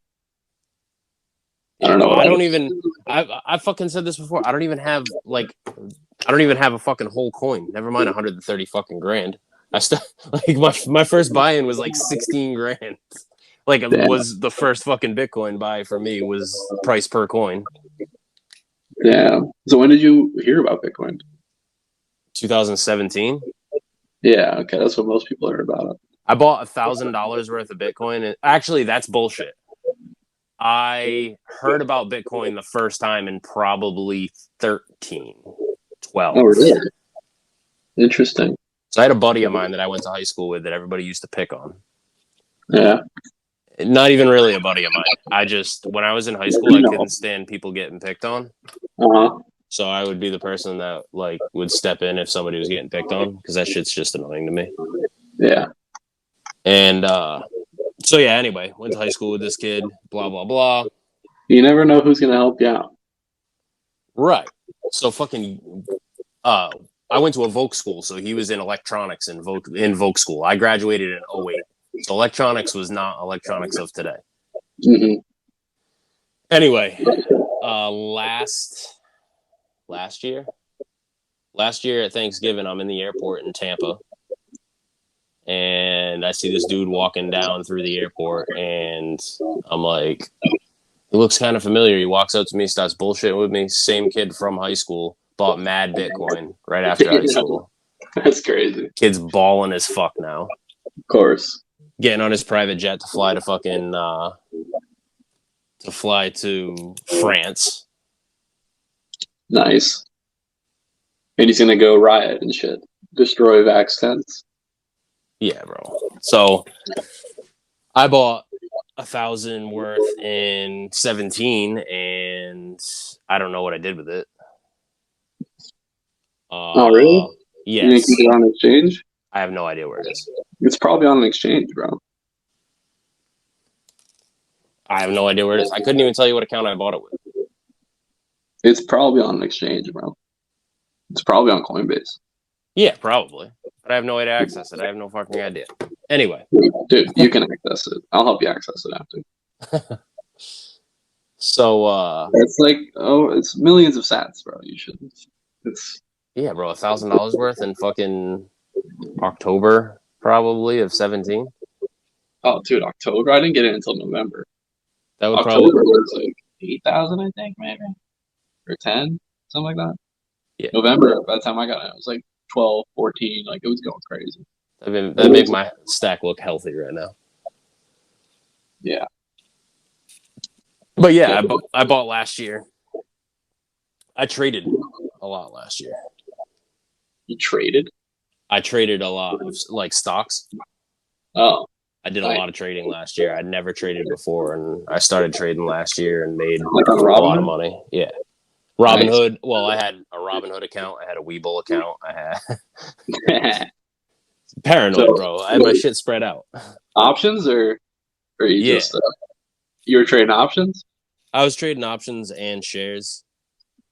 [SPEAKER 1] I don't know.
[SPEAKER 2] I don't even. I fucking said this before. I don't even have a fucking whole coin. Never mind 130 fucking grand. Like my first buy-in was like 16 grand. Like it
[SPEAKER 1] Damn.
[SPEAKER 2] was the first fucking Bitcoin buy for me was price per coin.
[SPEAKER 1] Yeah. So when did you hear about Bitcoin?
[SPEAKER 2] 2017.
[SPEAKER 1] Yeah. Okay, that's what most people heard about it.
[SPEAKER 2] I bought $1,000 worth of Bitcoin. And actually, that's bullshit. I heard about Bitcoin the first time in probably 13, 12.
[SPEAKER 1] Oh, really? Interesting.
[SPEAKER 2] So I had a buddy of mine that I went to high school with that everybody used to pick on.
[SPEAKER 1] Yeah.
[SPEAKER 2] Not even really a buddy of mine. When I was in high school, I couldn't stand people getting picked on.
[SPEAKER 1] Uh-huh.
[SPEAKER 2] So I would be the person that like would step in if somebody was getting picked on because that shit's just annoying to me.
[SPEAKER 1] Yeah.
[SPEAKER 2] And so yeah, anyway, went to high school with this kid, blah, blah, blah.
[SPEAKER 1] You never know who's going to help you out.
[SPEAKER 2] Right. So fucking I went to a Voc school, so he was in electronics in Voc school. I graduated in 2008. So electronics was not electronics of today.
[SPEAKER 1] Mm-hmm.
[SPEAKER 2] Anyway, last year at Thanksgiving, I'm in the airport in Tampa, and I see this dude walking down through the airport, and I'm like, he looks kind of familiar. He walks up to me, starts bullshitting with me. Same kid from high school, bought mad Bitcoin right after high school.
[SPEAKER 1] That's crazy.
[SPEAKER 2] Kid's balling as fuck now.
[SPEAKER 1] Of course.
[SPEAKER 2] Getting on his private jet to fly to fucking to France.
[SPEAKER 1] Nice. And he's going to go riot and shit. Destroy Vax tents.
[SPEAKER 2] Yeah, bro. So I bought 1,000 worth in 17, and I don't know what I did with it.
[SPEAKER 1] Oh, really?
[SPEAKER 2] Yes.
[SPEAKER 1] You think you did it on exchange?
[SPEAKER 2] I have no idea where it is.
[SPEAKER 1] It's probably on an exchange, bro.
[SPEAKER 2] I have no idea where it is. I couldn't even tell you what account I bought it with.
[SPEAKER 1] It's probably on an exchange, bro. It's probably on Coinbase.
[SPEAKER 2] Yeah, probably. But I have no way to access it. I have no fucking idea. Anyway.
[SPEAKER 1] Dude, you can access it. I'll help you access it after.
[SPEAKER 2] So,
[SPEAKER 1] it's like, it's millions of sats, bro. You should. It's.
[SPEAKER 2] Yeah, bro, $1,000 worth in fucking October, probably, of 17.
[SPEAKER 1] Oh, dude, October? I didn't get it until November.
[SPEAKER 2] That would
[SPEAKER 1] October
[SPEAKER 2] probably
[SPEAKER 1] was like 8,000, I think, maybe. Or 10, something like that.
[SPEAKER 2] Yeah.
[SPEAKER 1] November, by the time I got it was like 12, 14. Like, it was going crazy.
[SPEAKER 2] That make my stack look healthy right now.
[SPEAKER 1] Yeah.
[SPEAKER 2] But yeah, I bought last year. I traded a lot last year.
[SPEAKER 1] You traded?
[SPEAKER 2] I traded a lot of like stocks.
[SPEAKER 1] Oh.
[SPEAKER 2] I did a lot of trading last year. I'd never traded before, and I started trading last year and made
[SPEAKER 1] Like on
[SPEAKER 2] a lot of money. Yeah. Robinhood.
[SPEAKER 1] Nice.
[SPEAKER 2] Well, I had a Robinhood account. I had a Webull account. I had paranoid, bro. I had my shit spread out.
[SPEAKER 1] Options or you just you were trading options?
[SPEAKER 2] I was trading options and shares.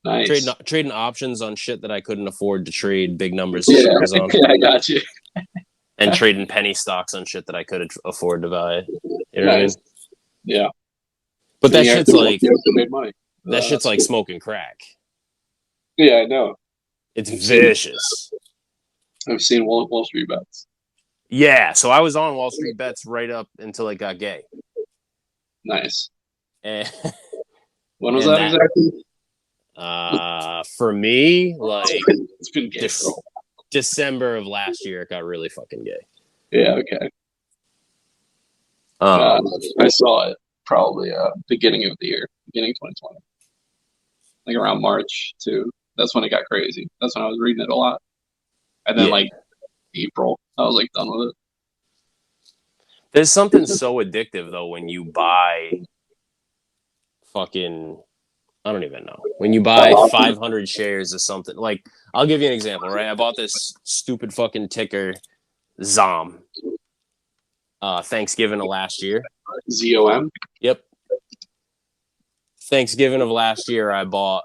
[SPEAKER 1] Nice.
[SPEAKER 2] Trading options on shit that I couldn't afford to trade big numbers
[SPEAKER 1] Yeah,
[SPEAKER 2] shares on.
[SPEAKER 1] yeah, I got you.
[SPEAKER 2] And trading penny stocks on shit that I could afford to buy. You know what I mean?
[SPEAKER 1] Yeah.
[SPEAKER 2] But that shit's like
[SPEAKER 1] you made money.
[SPEAKER 2] That shit's like smoking crack.
[SPEAKER 1] Yeah, I know.
[SPEAKER 2] It's vicious.
[SPEAKER 1] I've seen Wall Street Bets.
[SPEAKER 2] Yeah, so I was on Wall Street Bets right up until it got gay.
[SPEAKER 1] Nice.
[SPEAKER 2] And,
[SPEAKER 1] When was
[SPEAKER 2] and
[SPEAKER 1] that exactly?
[SPEAKER 2] for me, like
[SPEAKER 1] It's been gay for a while.
[SPEAKER 2] December of last year, it got really fucking gay.
[SPEAKER 1] Yeah, okay.
[SPEAKER 2] Um,
[SPEAKER 1] I saw it probably beginning of the year, beginning 2020, like around March too. That's when it got crazy. That's when I was reading it a lot. And then
[SPEAKER 2] Yeah.
[SPEAKER 1] like April, I was like done with it.
[SPEAKER 2] There's something so addictive though when you buy fucking I don't even know. When you buy 500 shares of something, like I'll give you an example, right? I bought this stupid fucking ticker, ZOM, Thanksgiving of last year.
[SPEAKER 1] ZOM.
[SPEAKER 2] Yep. Thanksgiving of last year, I bought,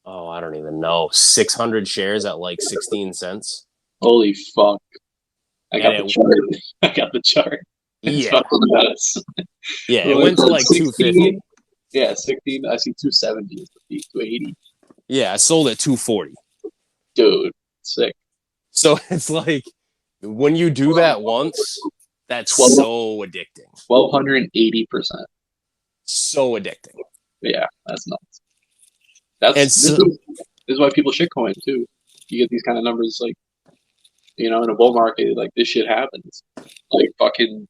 [SPEAKER 2] I don't even know, 600 shares at like 16 cents.
[SPEAKER 1] Holy fuck! I got
[SPEAKER 2] And
[SPEAKER 1] the chart. I got the chart. It's
[SPEAKER 2] Yeah.
[SPEAKER 1] fucking nuts.
[SPEAKER 2] Yeah, it went to like 250.
[SPEAKER 1] Yeah, 16. I see 270 is the peak, 280.
[SPEAKER 2] Yeah, I sold at 240.
[SPEAKER 1] Dude, sick.
[SPEAKER 2] So it's like when you do that once, that's
[SPEAKER 1] 12
[SPEAKER 2] so addicting.
[SPEAKER 1] 1,280%.
[SPEAKER 2] So addicting.
[SPEAKER 1] Yeah, that's nuts. That's
[SPEAKER 2] And
[SPEAKER 1] this is why people shitcoin too. You get these kind of numbers, like in a bull market, like this shit happens. Like fucking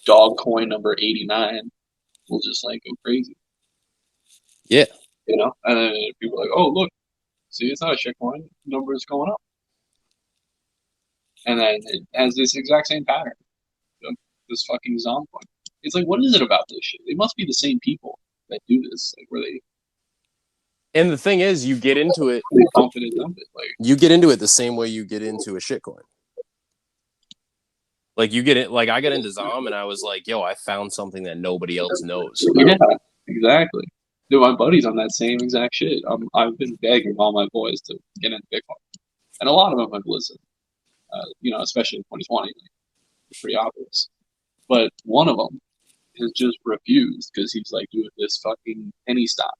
[SPEAKER 1] dog coin number 89 will just like go crazy.
[SPEAKER 2] Yeah.
[SPEAKER 1] And then people are like, oh look, see, it's not a shitcoin. Numbers going up, and then it has this exact same pattern. This fucking Zom coin. It's like, what is it about this shit? It must be the same people that do this, like where they
[SPEAKER 2] And the thing is, you get into it.
[SPEAKER 1] pump it and dump it. Like
[SPEAKER 2] You get into it the same way you get into a shitcoin. Like you get it. Like I got into ZOM and I was like, "Yo, I found something that nobody else knows."
[SPEAKER 1] yeah, exactly. Dude, my buddy's on that same exact shit. I've been begging all my boys to get into Bitcoin, and a lot of them have listened. Especially in 2020, it's pretty obvious. But one of them has just refused because he's like, dude, this fucking penny stock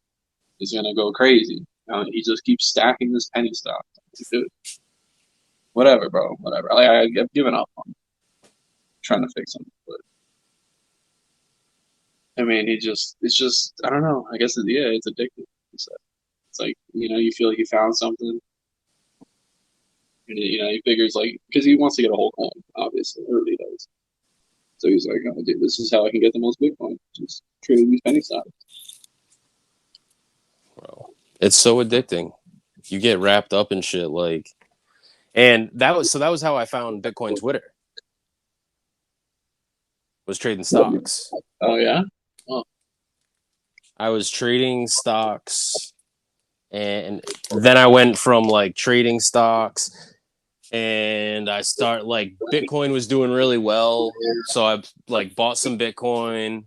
[SPEAKER 1] is gonna go crazy. He just keeps stacking this penny stock. Dude, whatever, bro. Whatever. I've given up on trying to fix him. But I mean, it's just, I don't know. I guess, it's addictive. It's like, you feel like you found something. And, he figures, like, because he wants to get a whole coin, obviously. Or he does. So he's like, oh, dude, this is how I can get the most Bitcoin. Just trading these penny stocks.
[SPEAKER 2] Bro, it's so addicting. You get wrapped up in shit like, and that was how I found Bitcoin Twitter. Was trading stocks.
[SPEAKER 1] Oh, yeah?
[SPEAKER 2] I was trading stocks, and then I went from like trading stocks, and I start like Bitcoin was doing really well, so I like bought some Bitcoin,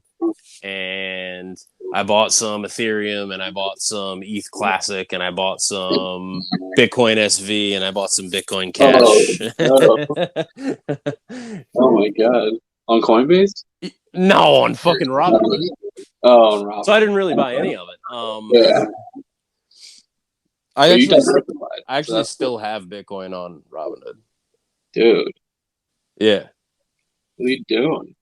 [SPEAKER 2] and I bought some Ethereum, and I bought some ETH Classic, and I bought some Bitcoin SV, and I bought some Bitcoin Cash.
[SPEAKER 1] Oh my god! On Coinbase?
[SPEAKER 2] No, on fucking Robinhood.
[SPEAKER 1] Oh, Robinhood.
[SPEAKER 2] So I didn't really buy any of it.
[SPEAKER 1] Yeah.
[SPEAKER 2] I
[SPEAKER 1] You
[SPEAKER 2] actually still have Bitcoin on Robinhood.
[SPEAKER 1] Dude,
[SPEAKER 2] Yeah.
[SPEAKER 1] what are you doing?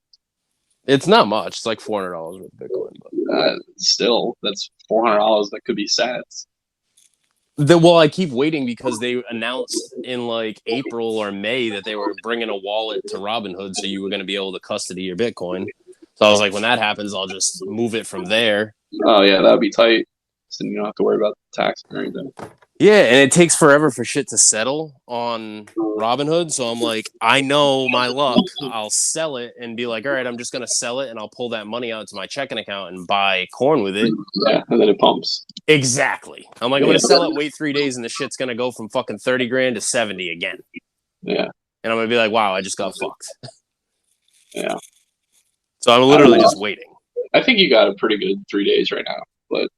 [SPEAKER 2] It's not much. It's like $400 worth of Bitcoin. But
[SPEAKER 1] Still, that's $400 that could be sats.
[SPEAKER 2] well, I keep waiting because they announced in like April or May that they were bringing a wallet to Robinhood, so you were going to be able to custody your Bitcoin. So I was like, when that happens, I'll just move it from there.
[SPEAKER 1] Oh yeah, that'd be tight. So you don't have to worry about the tax or anything.
[SPEAKER 2] Yeah, and it takes forever for shit to settle on Robinhood. So I'm like, I know my luck. I'll sell it and be like, all right, I'm just gonna sell it and I'll pull that money out to my checking account and buy corn with it.
[SPEAKER 1] Yeah, and then it pumps.
[SPEAKER 2] Exactly. I'm like, I'm gonna sell it, wait 3 days, and the shit's gonna go from fucking 30 grand to 70 again.
[SPEAKER 1] Yeah.
[SPEAKER 2] And I'm gonna be like, wow, I just got fucked.
[SPEAKER 1] Yeah.
[SPEAKER 2] So I'm literally just waiting.
[SPEAKER 1] I think you got a pretty good 3 days right now, but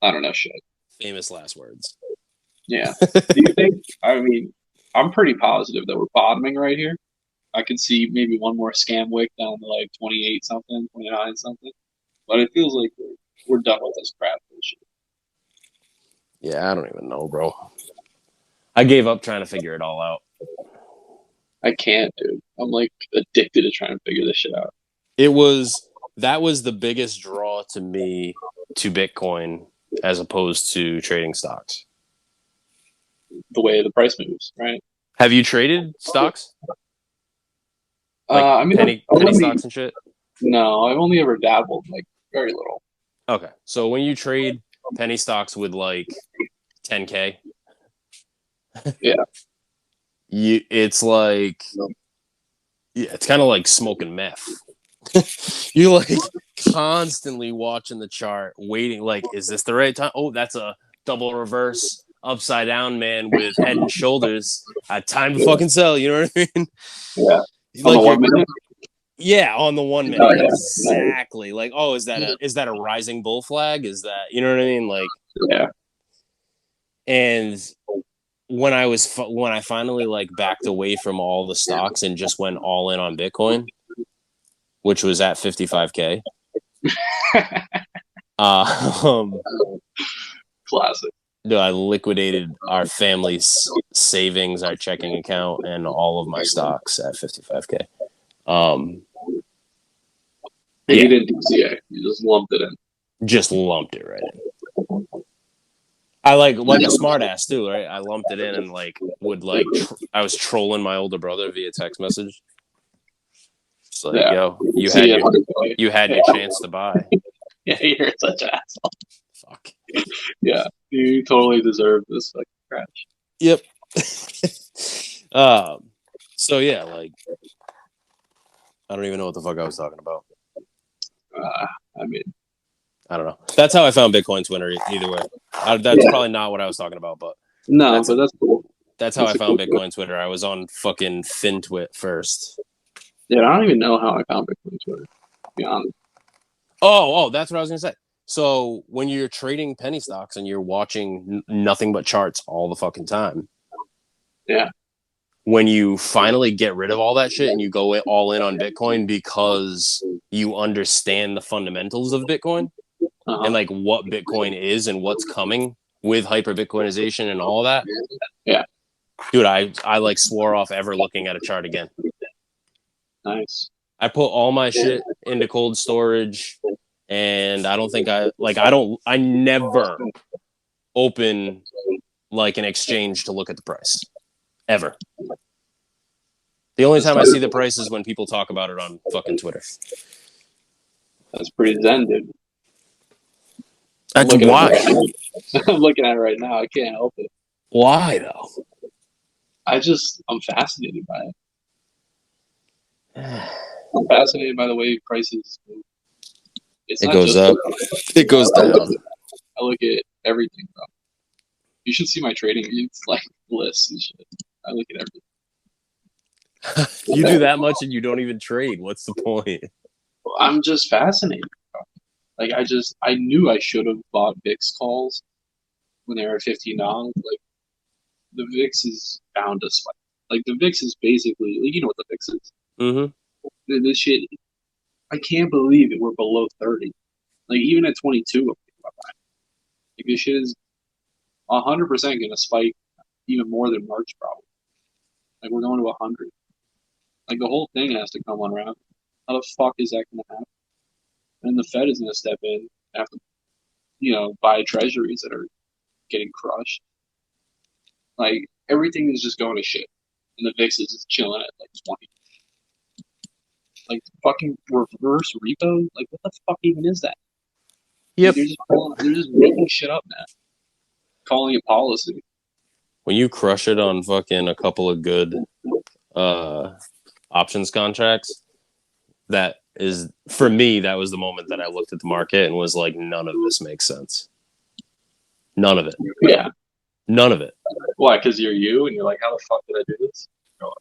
[SPEAKER 1] I don't know shit.
[SPEAKER 2] Famous last words.
[SPEAKER 1] Yeah. Do you think? I mean, I'm pretty positive that we're bottoming right here. I could see maybe one more scam wick down to like 28 something, 29 something, but it feels like we're done with this crap bullshit.
[SPEAKER 2] Yeah, I don't even know, bro. I gave up trying to figure it all out.
[SPEAKER 1] I can't, dude. I'm like addicted to trying to figure this shit out.
[SPEAKER 2] That was the biggest draw to me to Bitcoin as opposed to trading stocks.
[SPEAKER 1] The way the price moves, right?
[SPEAKER 2] Have you traded stocks? Like
[SPEAKER 1] I mean,
[SPEAKER 2] penny stocks and shit?
[SPEAKER 1] No, I've only ever dabbled, like very little.
[SPEAKER 2] Okay. So when you trade penny stocks with like 10K,
[SPEAKER 1] Yeah.
[SPEAKER 2] It's like, yeah, it's kind of like smoking meth. You like constantly watching the chart, waiting, like, is this the right time? Oh, that's a double reverse upside down man with head and shoulders. Time to fucking sell. You know what I mean?
[SPEAKER 1] Yeah.
[SPEAKER 2] Like,
[SPEAKER 1] on the 1 minute?
[SPEAKER 2] Yeah, on the 1 minute.
[SPEAKER 1] Oh, yeah.
[SPEAKER 2] Exactly. Like, oh, is that a rising bull flag? Is that, you know what I mean? Like,
[SPEAKER 1] yeah.
[SPEAKER 2] And when I finally like backed away from all the stocks and just went all in on Bitcoin, which was at 55K.
[SPEAKER 1] Classic.
[SPEAKER 2] I liquidated our family's savings, our checking account, and all of my stocks at 55K.
[SPEAKER 1] You didn't DCA. You just lumped it in.
[SPEAKER 2] Just lumped it right in. I like a smart ass too, right? I lumped it in and like would like I was trolling my older brother via text message. It's like, yo, you had your chance to buy.
[SPEAKER 1] Yeah, you're such an asshole.
[SPEAKER 2] Fuck.
[SPEAKER 1] Yeah, you totally deserve this fucking crash.
[SPEAKER 2] Yep. So yeah, like I don't even know what the fuck I was talking about.
[SPEAKER 1] I mean,
[SPEAKER 2] I don't know. That's how I found Bitcoin Twitter. Either way, that's probably not what I was talking about, but
[SPEAKER 1] no, that's cool.
[SPEAKER 2] That's how I found Bitcoin Twitter. I was on fucking FinTwit first.
[SPEAKER 1] Yeah, I don't even know how I found Bitcoin Twitter, to be honest.
[SPEAKER 2] Oh, that's what I was gonna say. So when you're trading penny stocks and you're watching nothing but charts all the fucking time,
[SPEAKER 1] yeah.
[SPEAKER 2] When you finally get rid of all that shit and you go all in on Bitcoin because you understand the fundamentals of Bitcoin and like what Bitcoin is and what's coming with hyper Bitcoinization and all that.
[SPEAKER 1] Yeah.
[SPEAKER 2] Dude, I like swore off ever looking at a chart again.
[SPEAKER 1] Nice.
[SPEAKER 2] I put all my shit into cold storage and I never open like an exchange to look at the price. Ever. The only time I see the price is when people talk about it on fucking Twitter.
[SPEAKER 1] That's pretty zen, dude.
[SPEAKER 2] That's why.
[SPEAKER 1] I'm looking at it right now. I can't help it.
[SPEAKER 2] Why though?
[SPEAKER 1] I'm fascinated by it. I'm fascinated by the way prices move.
[SPEAKER 2] It goes up. It goes down.
[SPEAKER 1] I look at everything though. You should see my trading. It's like lists and shit. I look at everything.
[SPEAKER 2] You do that much and you don't even trade. What's the point?
[SPEAKER 1] I'm just fascinated. Like I knew I should have bought VIX calls when they were at $15. Like the VIX is bound to spike. Like the VIX is basically, like, you know what the VIX is.
[SPEAKER 2] Mm-hmm.
[SPEAKER 1] This shit, I can't believe it. We're below 30. Like even at 22, I'm thinking about that. Like this shit is 100% going to spike even more than March probably. Like we're going to 100. Like the whole thing has to come around. How the fuck is that going to happen? And the Fed is going to step in and have to, buy treasuries that are getting crushed. Like everything is just going to shit, and the VIX is just chilling at like 20. Like fucking reverse repo. Like what the fuck even is that?
[SPEAKER 2] Yep.
[SPEAKER 1] They're just making shit up now, calling it policy.
[SPEAKER 2] When you crush it on fucking a couple of good options contracts, that is, for me, that was the moment that I looked at the market and was like, none of this makes sense. None of it.
[SPEAKER 1] Yeah.
[SPEAKER 2] None of it.
[SPEAKER 1] Why? Because you're you and you're like, how the fuck did I do this?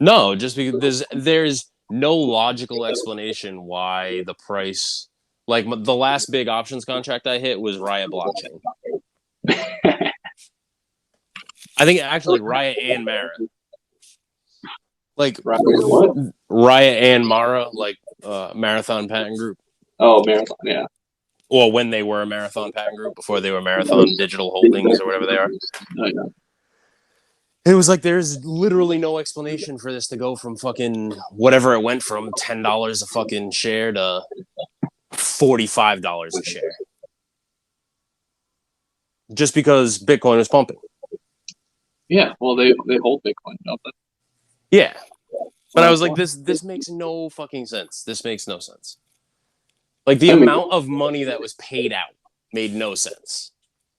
[SPEAKER 2] No, just because there's no logical explanation why the price, like the last big options contract I hit was Riot Blockchain. I think actually Riot and Mara. Like Riot and Mara, like Marathon Patent Group.
[SPEAKER 1] Oh, Marathon, yeah.
[SPEAKER 2] Well, when they were a Marathon Patent Group, before they were Marathon Digital Holdings or whatever they are.
[SPEAKER 1] Oh, yeah.
[SPEAKER 2] It was like there's literally no explanation for this to go from fucking whatever it went from $10 a fucking share to $45 a share. Just because Bitcoin is pumping.
[SPEAKER 1] Yeah, well, they hold Bitcoin, don't they?
[SPEAKER 2] Yeah. But I was like, this makes no fucking sense. This makes no sense. Like, the amount of money that was paid out made no sense.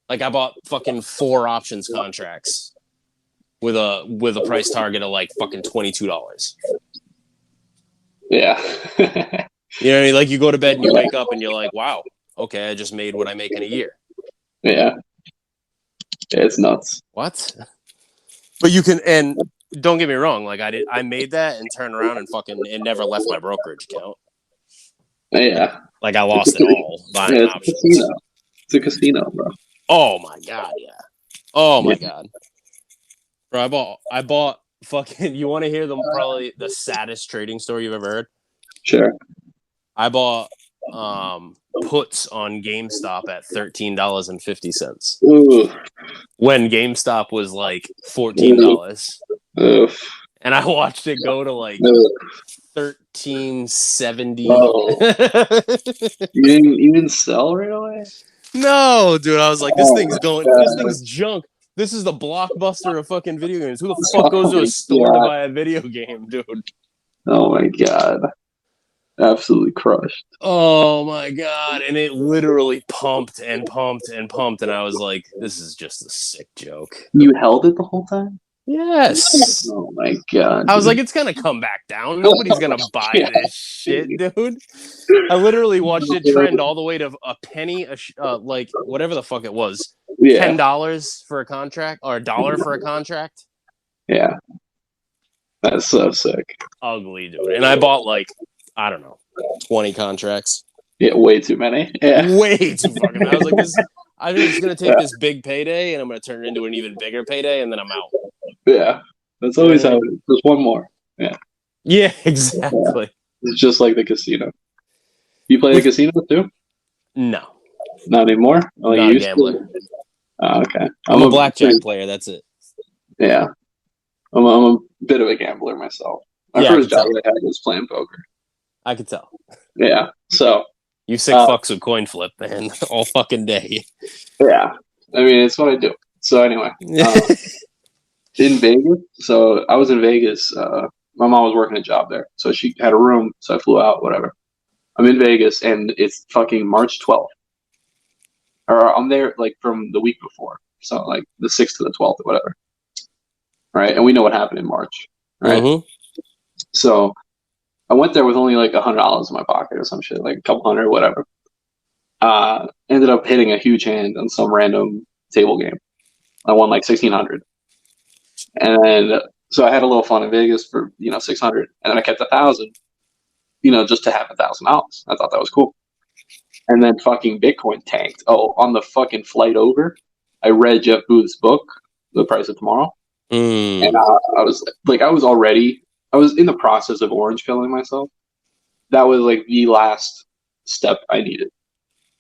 [SPEAKER 2] Like, I bought fucking 4 options contracts with a price target of like fucking $22.
[SPEAKER 1] Yeah.
[SPEAKER 2] You know what I mean? Like, you go to bed and you wake up and you're like, wow, okay, I just made what I make in a year.
[SPEAKER 1] Yeah. It's nuts.
[SPEAKER 2] What? But you can, and don't get me wrong, like I made that and turned around and fucking it never left my brokerage account.
[SPEAKER 1] Yeah.
[SPEAKER 2] Like, I lost it all buying options.
[SPEAKER 1] It's a casino, bro.
[SPEAKER 2] Oh my god, yeah. Oh my god. Bro, I bought fucking, you want to hear probably the saddest trading story you've ever heard?
[SPEAKER 1] Sure.
[SPEAKER 2] I bought puts on GameStop at $13.50.
[SPEAKER 1] Ooh.
[SPEAKER 2] When GameStop was like $14.
[SPEAKER 1] Oof.
[SPEAKER 2] And I watched it go to like
[SPEAKER 1] Oof.
[SPEAKER 2] 1370.
[SPEAKER 1] Oh. You didn't sell right away?
[SPEAKER 2] No, dude. I was like, this thing's junk. This is the Blockbuster of fucking video games. Who the fuck goes to a store to buy a video game, dude?
[SPEAKER 1] Oh my god. Absolutely crushed.
[SPEAKER 2] Oh my god. And it literally pumped and pumped and pumped. And I was like, this is just a sick joke.
[SPEAKER 1] You held it the whole time?
[SPEAKER 2] Yes.
[SPEAKER 1] Oh my god.
[SPEAKER 2] I was like, it's gonna come back down. Nobody's gonna buy this shit, dude. I literally watched it trend all the way to a penny, like whatever the fuck it was.
[SPEAKER 1] Yeah.
[SPEAKER 2] $10 for a contract or $1 for a contract.
[SPEAKER 1] Yeah. That's so sick.
[SPEAKER 2] Ugly, dude. And I bought like, I don't know, 20 contracts.
[SPEAKER 1] Yeah, way too many. Yeah.
[SPEAKER 2] Way too fucking. I was like, I'm just gonna take this big payday and I'm gonna turn it into an even bigger payday and then I'm out.
[SPEAKER 1] Yeah. That's always how it is. There's one more. Yeah.
[SPEAKER 2] Yeah, exactly.
[SPEAKER 1] Yeah. It's just like the casino. You play the casino too?
[SPEAKER 2] No.
[SPEAKER 1] Not anymore?
[SPEAKER 2] Like, not a gambler.
[SPEAKER 1] Oh, okay.
[SPEAKER 2] I'm a blackjack player, that's it.
[SPEAKER 1] Yeah. I'm a bit of a gambler myself. My first job I had was playing poker.
[SPEAKER 2] I could tell.
[SPEAKER 1] Yeah. So
[SPEAKER 2] you sick fucks with coin flip, man, all fucking day.
[SPEAKER 1] Yeah. I mean, it's what I do. So anyway, in Vegas. So I was in Vegas. My mom was working a job there, so she had a room. So I flew out. Whatever. I'm in Vegas, and it's fucking March 12th. Or I'm there like from the week before, so like the 6th to the 12th or whatever. Right, and we know what happened in March. Right. Mm-hmm. So I went there with only like $100 in my pocket or some shit, like a couple hundred, whatever. Ended up hitting a huge hand on some random table game. I won like 1,600, and so I had a little fun in Vegas for 600, and then I kept 1,000, just to have $1,000. I thought that was cool. And then fucking Bitcoin tanked. Oh, on the fucking flight over, I read Jeff Booth's book, The Price of Tomorrow, and I was in the process of orange pilling myself. That was like the last step I needed.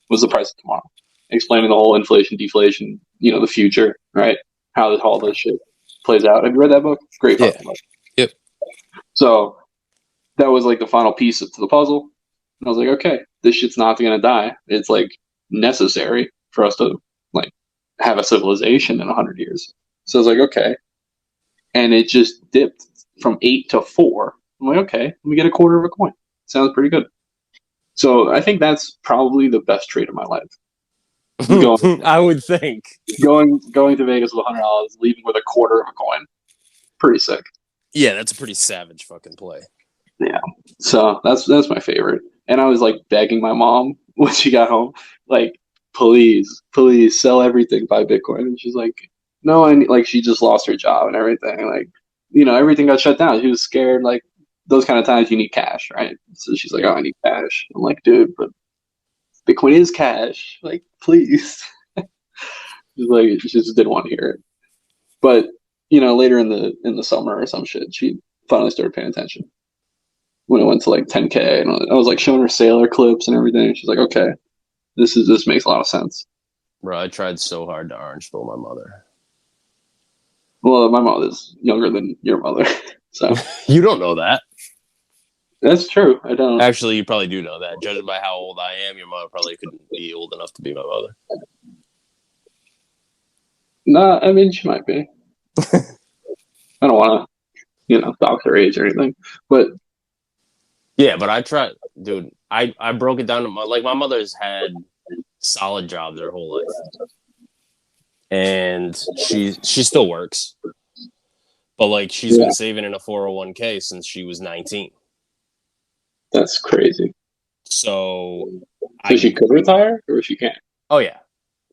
[SPEAKER 1] Was The Price of Tomorrow, explaining the whole inflation, deflation, the future, right? How all this shit plays out. Have you read that book? Great fucking book.
[SPEAKER 2] Yep.
[SPEAKER 1] So that was like the final piece to the puzzle. And I was like, okay, this shit's not gonna die. It's like necessary for us to like have a civilization in 100 years. So I was like, okay. And it just dipped from 8 to 4. I'm like, okay, let me get a quarter of a coin. Sounds pretty good. So I think that's probably the best trade of my life.
[SPEAKER 2] I would think
[SPEAKER 1] going to Vegas with $100, leaving with a quarter of a coin, pretty sick.
[SPEAKER 2] Yeah, that's a pretty savage fucking play.
[SPEAKER 1] Yeah, so that's my favorite. And I was like begging my mom when she got home, like, please sell everything, buy Bitcoin. And she's like, no, she just lost her job and everything. Like, everything got shut down. She was scared. Like, those kind of times you need cash, right? So she's like, oh, I need cash. I'm like, dude, but Bitcoin is cash. Like, please. She just didn't want to hear it. But, later in the summer or some shit, she finally started paying attention. When it went to like 10K, and I was like showing her sailor clips and everything. She's like, okay, this makes a lot of sense.
[SPEAKER 2] Bro, I tried so hard to orange pill my mother.
[SPEAKER 1] Well, my mother's younger than your mother, so
[SPEAKER 2] You don't know that.
[SPEAKER 1] that's true. I don't.
[SPEAKER 2] Actually, you probably do know that. Judging by how old I am, your mother probably couldn't be old enough to be my mother.
[SPEAKER 1] No, I mean she might be. I don't want to, dox her age or anything, but
[SPEAKER 2] Yeah, but I tried, dude. I broke it down to my mother's had solid jobs her whole life, and she still works, but like she's
[SPEAKER 1] yeah,
[SPEAKER 2] been saving in a 401k since she was 19.
[SPEAKER 1] that's crazy.
[SPEAKER 2] So
[SPEAKER 1] So she
[SPEAKER 2] I
[SPEAKER 1] could retire, or she can't.
[SPEAKER 2] oh yeah,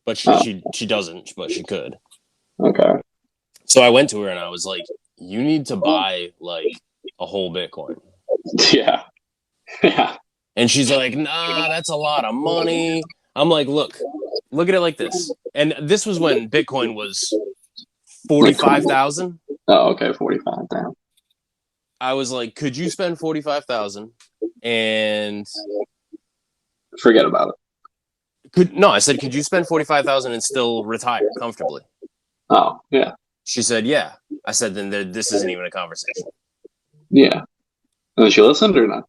[SPEAKER 2] but
[SPEAKER 1] Oh,
[SPEAKER 2] she doesn't, but she could.
[SPEAKER 1] okay.
[SPEAKER 2] So I went to her and I was like, "You need to buy like a whole Bitcoin."
[SPEAKER 1] Yeah, yeah.
[SPEAKER 2] And she's like, "Nah, that's a lot of money." I'm like, look at it like this. And this was when Bitcoin was
[SPEAKER 1] Like,
[SPEAKER 2] 45,000.
[SPEAKER 1] oh, okay, 45 down.
[SPEAKER 2] I was like, could you spend 45,000 and
[SPEAKER 1] Forget about it.
[SPEAKER 2] I said, could you spend 45,000 and still retire comfortably?
[SPEAKER 1] Oh, yeah,
[SPEAKER 2] She said, yeah. I said, then this isn't even a conversation.
[SPEAKER 1] yeah. And she listened or not?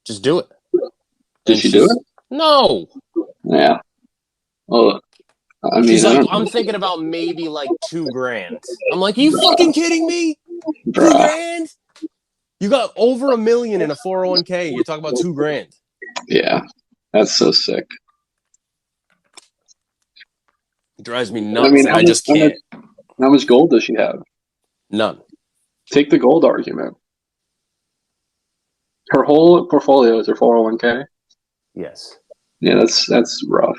[SPEAKER 2] Just do it.
[SPEAKER 1] Did
[SPEAKER 2] And
[SPEAKER 1] she do
[SPEAKER 2] she's
[SPEAKER 1] it?
[SPEAKER 2] no.
[SPEAKER 1] Yeah. Well, I
[SPEAKER 2] She's
[SPEAKER 1] mean, I
[SPEAKER 2] like,
[SPEAKER 1] don't
[SPEAKER 2] I'm
[SPEAKER 1] know.
[SPEAKER 2] thinking about maybe like 2 grand. I'm like, are you fucking kidding me? Two
[SPEAKER 1] Bruh.
[SPEAKER 2] grand? You got over 1 million in a 401k. You're talking about 2 grand.
[SPEAKER 1] Yeah, that's so sick.
[SPEAKER 2] It drives me
[SPEAKER 1] I
[SPEAKER 2] nuts,
[SPEAKER 1] mean,
[SPEAKER 2] and I just can't.
[SPEAKER 1] how much gold does she have?
[SPEAKER 2] None.
[SPEAKER 1] Take the gold argument. Her whole portfolio is her 401k.
[SPEAKER 2] Yes.
[SPEAKER 1] Yeah, that's rough.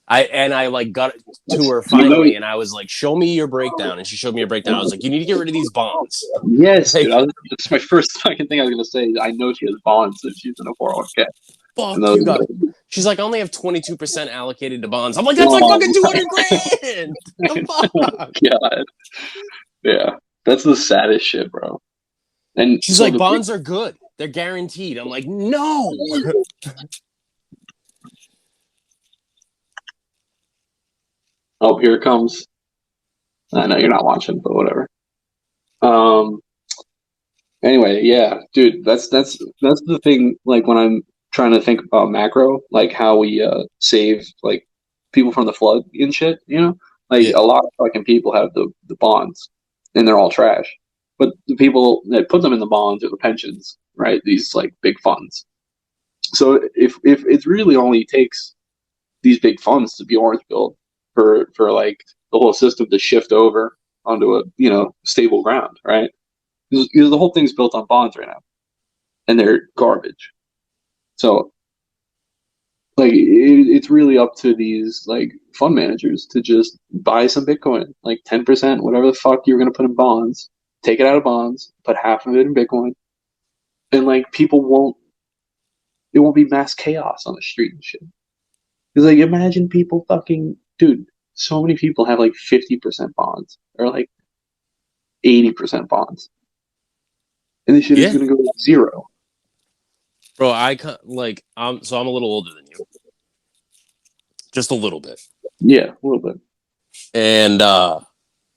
[SPEAKER 2] I like got to her
[SPEAKER 1] You know,
[SPEAKER 2] finally, and I was like, "Show me your breakdown." And she showed me a breakdown. I was like, "You need to get rid of these bonds."
[SPEAKER 1] yes, dude.
[SPEAKER 2] Like,
[SPEAKER 1] That's my first fucking thing I was gonna say. I know she has bonds if she's in a 401k. And
[SPEAKER 2] fuck,
[SPEAKER 1] those,
[SPEAKER 2] you got. She's like, "I only have 22% allocated to bonds." I'm like, "That's like
[SPEAKER 1] oh
[SPEAKER 2] fucking 200 grand." The
[SPEAKER 1] my
[SPEAKER 2] fuck.
[SPEAKER 1] god. Yeah, that's the saddest shit, bro. And
[SPEAKER 2] She's
[SPEAKER 1] so
[SPEAKER 2] like,
[SPEAKER 1] the big,
[SPEAKER 2] "Bonds are good. They're guaranteed." I'm like, "No."
[SPEAKER 1] oh, here it comes. I know you're not watching, but whatever. Um. Anyway, yeah, dude, that's the thing. Like when I'm trying to think about macro, like how we save like people from the flood and shit. Like
[SPEAKER 2] Yeah.
[SPEAKER 1] a lot of fucking people have the bonds, and they're all trash. But the people that put them in the bonds are the pensions, right? These like big funds. So if it really only takes these big funds to be orange billed for like the whole system to shift over onto a stable ground, right? Because the whole thing's built on bonds right now, and they're garbage. So like it's really up to these like fund managers to just buy some Bitcoin, like 10%, whatever the fuck you're gonna put in bonds. Take it out of bonds, put half of it in Bitcoin, and like people won't. It won't be mass chaos on the street and shit. Because like imagine people fucking dude. So many people have like 50% bonds or like 80% bonds, and this shit is
[SPEAKER 2] Yeah,
[SPEAKER 1] gonna go to zero.
[SPEAKER 2] bro. I'm a little older than you, just a little bit.
[SPEAKER 1] Yeah, a little bit.
[SPEAKER 2] And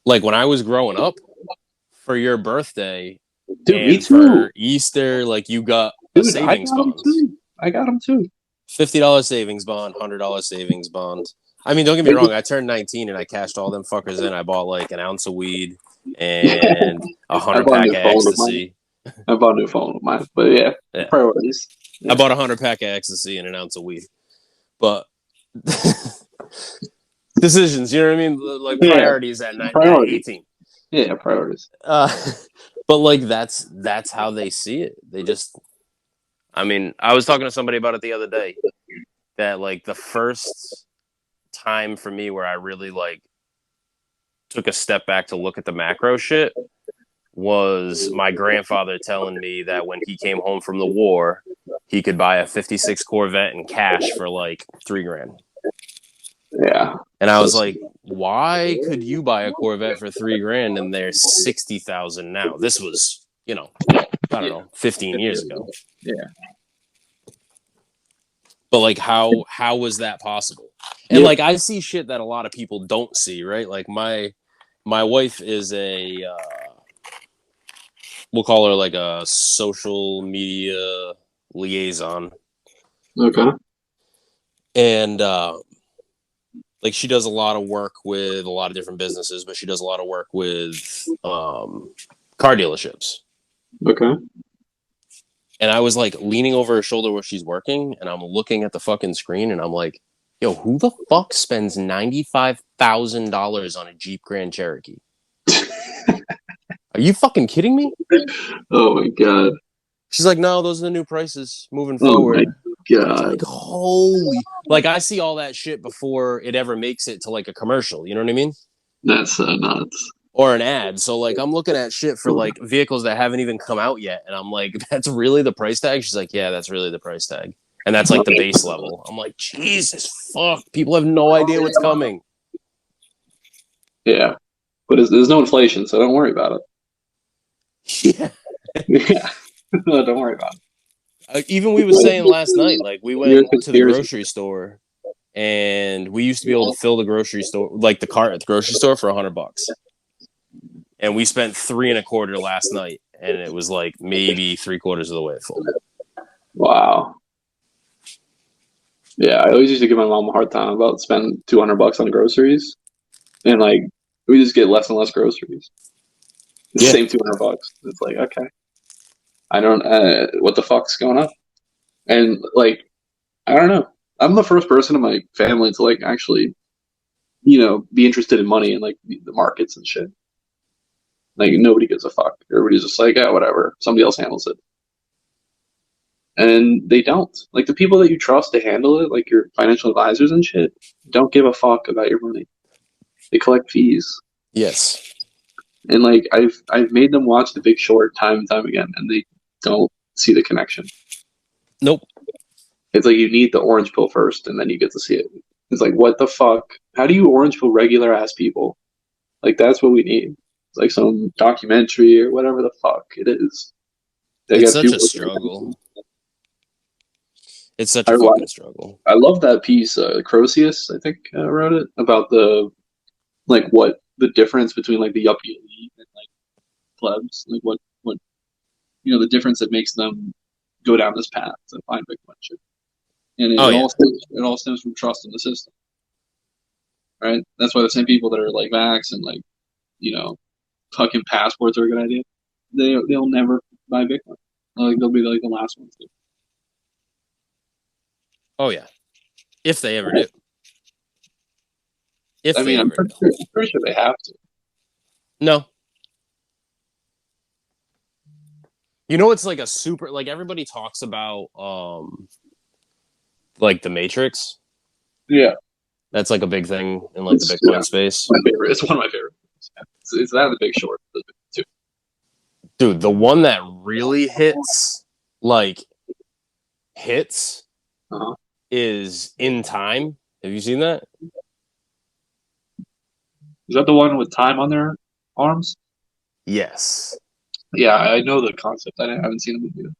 [SPEAKER 2] like when I was growing up, for your birthday
[SPEAKER 1] Dude, me
[SPEAKER 2] and
[SPEAKER 1] too.
[SPEAKER 2] for Easter, like you got a
[SPEAKER 1] Dude, I
[SPEAKER 2] savings
[SPEAKER 1] got them
[SPEAKER 2] bond,
[SPEAKER 1] too. I got them too.
[SPEAKER 2] $50 savings bond, $100 savings bond. I mean, don't get me
[SPEAKER 1] They
[SPEAKER 2] wrong.
[SPEAKER 1] just,
[SPEAKER 2] I turned 19 and I cashed all them fuckers in. I bought like an ounce of weed and a
[SPEAKER 1] I
[SPEAKER 2] hundred
[SPEAKER 1] bought a
[SPEAKER 2] pack
[SPEAKER 1] new
[SPEAKER 2] of
[SPEAKER 1] phone with mine.
[SPEAKER 2] ecstasy.
[SPEAKER 1] I bought a new phone with mine. But yeah,
[SPEAKER 2] Yeah,
[SPEAKER 1] priorities.
[SPEAKER 2] I
[SPEAKER 1] Yeah,
[SPEAKER 2] bought a 100 pack of ecstasy and an ounce of weed. But decisions, you know what I mean? Like
[SPEAKER 1] yeah,
[SPEAKER 2] priorities at
[SPEAKER 1] priorities.
[SPEAKER 2] 18.
[SPEAKER 1] Yeah, priorities.
[SPEAKER 2] Uh, but like that's how they see it. They just, I mean, I was talking to somebody about it the other day that like the first time for me where I really like took a step back to look at the macro shit was my grandfather telling me that when he came home from the war, he could buy a 56 Corvette in cash for like 3 grand.
[SPEAKER 1] Yeah.
[SPEAKER 2] And I
[SPEAKER 1] So
[SPEAKER 2] was like, why could you buy a Corvette for 3 grand and they're 60,000 now? This was, I don't know, 15 years ago.
[SPEAKER 1] yeah.
[SPEAKER 2] But like, how was that possible? And
[SPEAKER 1] Yeah.
[SPEAKER 2] like, I see shit that a lot of people don't see, right? Like my wife is a we'll call her like a social media liaison,
[SPEAKER 1] Okay.
[SPEAKER 2] and like she does a lot of work with a lot of different businesses, but she does a lot of work with car dealerships.
[SPEAKER 1] Okay.
[SPEAKER 2] And I was like leaning over her shoulder where she's working, and I'm looking at the fucking screen, and I'm like, yo, who the fuck spends $95,000 on a Jeep Grand Cherokee? Are you fucking kidding me?
[SPEAKER 1] Oh my god.
[SPEAKER 2] She's like, no, those are the new prices moving
[SPEAKER 1] Oh my
[SPEAKER 2] forward.
[SPEAKER 1] god.
[SPEAKER 2] Like, holy, like I see all that shit before it ever makes it to like a commercial. You know what I mean?
[SPEAKER 1] That's nuts.
[SPEAKER 2] Or an ad. So like I'm looking at shit for like vehicles that haven't even come out yet, and I'm like, that's really the price tag? She's like, yeah, that's really the price tag. And that's like the base level. I'm like, Jesus fuck. People have no idea what's coming.
[SPEAKER 1] Yeah. But there's no inflation, so don't worry about it.
[SPEAKER 2] Yeah.
[SPEAKER 1] Yeah. No, don't worry about it.
[SPEAKER 2] Even we was saying last night, like we
[SPEAKER 1] You're a
[SPEAKER 2] went to the
[SPEAKER 1] conspiracy.
[SPEAKER 2] grocery store, and we used to be able to fill the grocery store, like the cart at the grocery store, for $100. And we spent $3.25 last night, and it was like maybe 3/4 of the way full.
[SPEAKER 1] Wow. Yeah, I always used to give my mom a hard time about spending $200 on groceries, and like we just get less and less groceries. The
[SPEAKER 2] Yeah.
[SPEAKER 1] same $200. It's like, okay, I don't. What the fuck's going on? And like, I don't know. I'm the first person in my family to like actually, be interested in money and like the markets and shit. Like nobody gives a fuck. Everybody's just like, yeah, whatever. Somebody else handles it. And they don't. Like the people that you trust to handle it, like your financial advisors and shit, don't give a fuck about your money. They collect fees.
[SPEAKER 2] Yes.
[SPEAKER 1] And like I've made them watch The Big Short time and time again, and they don't see the connection.
[SPEAKER 2] Nope.
[SPEAKER 1] It's like you need the orange pill first, and then you get to see it. It's like, what the fuck? How do you orange pill regular ass people? Like that's what we need. It's like some documentary or whatever the fuck it is.
[SPEAKER 2] It's such a struggle. It's such a fucking struggle.
[SPEAKER 1] I love that piece. Croesus, I think, wrote it about what the difference between like the yuppie elite and like plebs, like what the difference that makes them go down this path to find Bitcoin shit. And it all stems from trust in the system, right? That's why the same people that are like Vax and like fucking passports are a good idea. They'll never buy Bitcoin. Like they'll be like the last ones to.
[SPEAKER 2] Oh yeah. If they ever do.
[SPEAKER 1] I'm pretty sure they have to.
[SPEAKER 2] No. You know, it's like a super, like everybody talks about, like the Matrix.
[SPEAKER 1] Yeah.
[SPEAKER 2] That's like a big thing in like the Bitcoin space.
[SPEAKER 1] My favorite. It's one of my favorites. It's that and The Big Short, too.
[SPEAKER 2] Dude, the one that really hits is In Time. Have you seen that?
[SPEAKER 1] Is that the one with time on their arms?
[SPEAKER 2] Yes.
[SPEAKER 1] Yeah, I know the concept. I haven't seen the movie.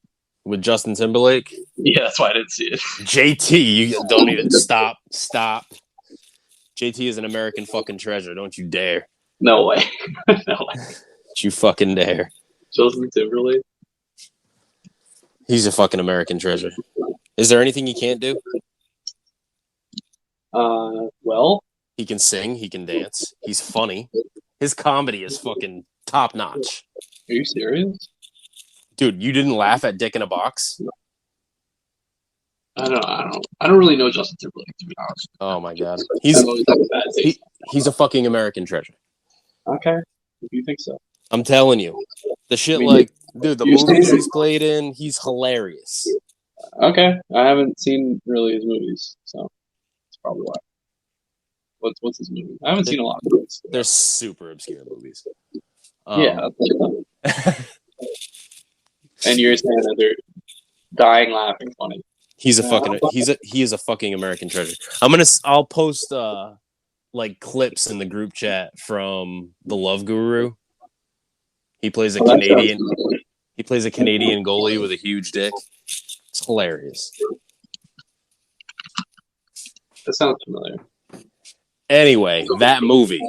[SPEAKER 2] With Justin Timberlake?
[SPEAKER 1] Yeah, that's why I didn't see it.
[SPEAKER 2] JT, you don't even stop. JT is an American fucking treasure. Don't you dare.
[SPEAKER 1] No way. No way.
[SPEAKER 2] Don't you fucking dare.
[SPEAKER 1] Justin Timberlake?
[SPEAKER 2] He's a fucking American treasure. Is there anything he can't do?
[SPEAKER 1] Well,
[SPEAKER 2] he can sing, he can dance, he's funny. His comedy is fucking top notch.
[SPEAKER 1] Are you serious?
[SPEAKER 2] Dude, you didn't laugh at Dick in a Box?
[SPEAKER 1] I don't really know Justin Timberlake, to be honest.
[SPEAKER 2] Oh my god. He's a fucking American treasure.
[SPEAKER 1] Okay. If you think so.
[SPEAKER 2] I'm telling you. The shit dude, the movies he's played in, he's hilarious.
[SPEAKER 1] Okay. I haven't seen really his movies, so that's probably why. What's his movie? I haven't seen a lot of movies.
[SPEAKER 2] They're super obscure movies.
[SPEAKER 1] Yeah. And you're saying that they're dying laughing funny.
[SPEAKER 2] He is a fucking American treasure. I'll post like clips in the group chat from The Love Guru. He plays a Canadian goalie with a huge dick. It's hilarious.
[SPEAKER 1] That sounds familiar.
[SPEAKER 2] Anyway, that movie,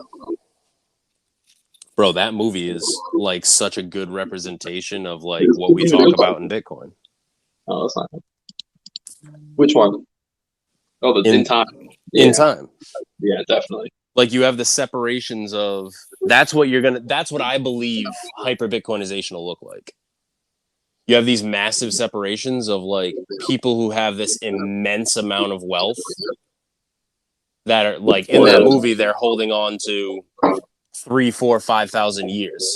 [SPEAKER 2] bro, that movie is like such a good representation of like what we talk about in Bitcoin.
[SPEAKER 1] Oh, that's not. Which one? Oh, in time.
[SPEAKER 2] In time.
[SPEAKER 1] Yeah, definitely.
[SPEAKER 2] Like you have the separations of that's what I believe hyper Bitcoinization will look like. You have these massive separations of like people who have this immense amount of wealth that are like in that movie, they're holding on to 3, 4, 5,000 years.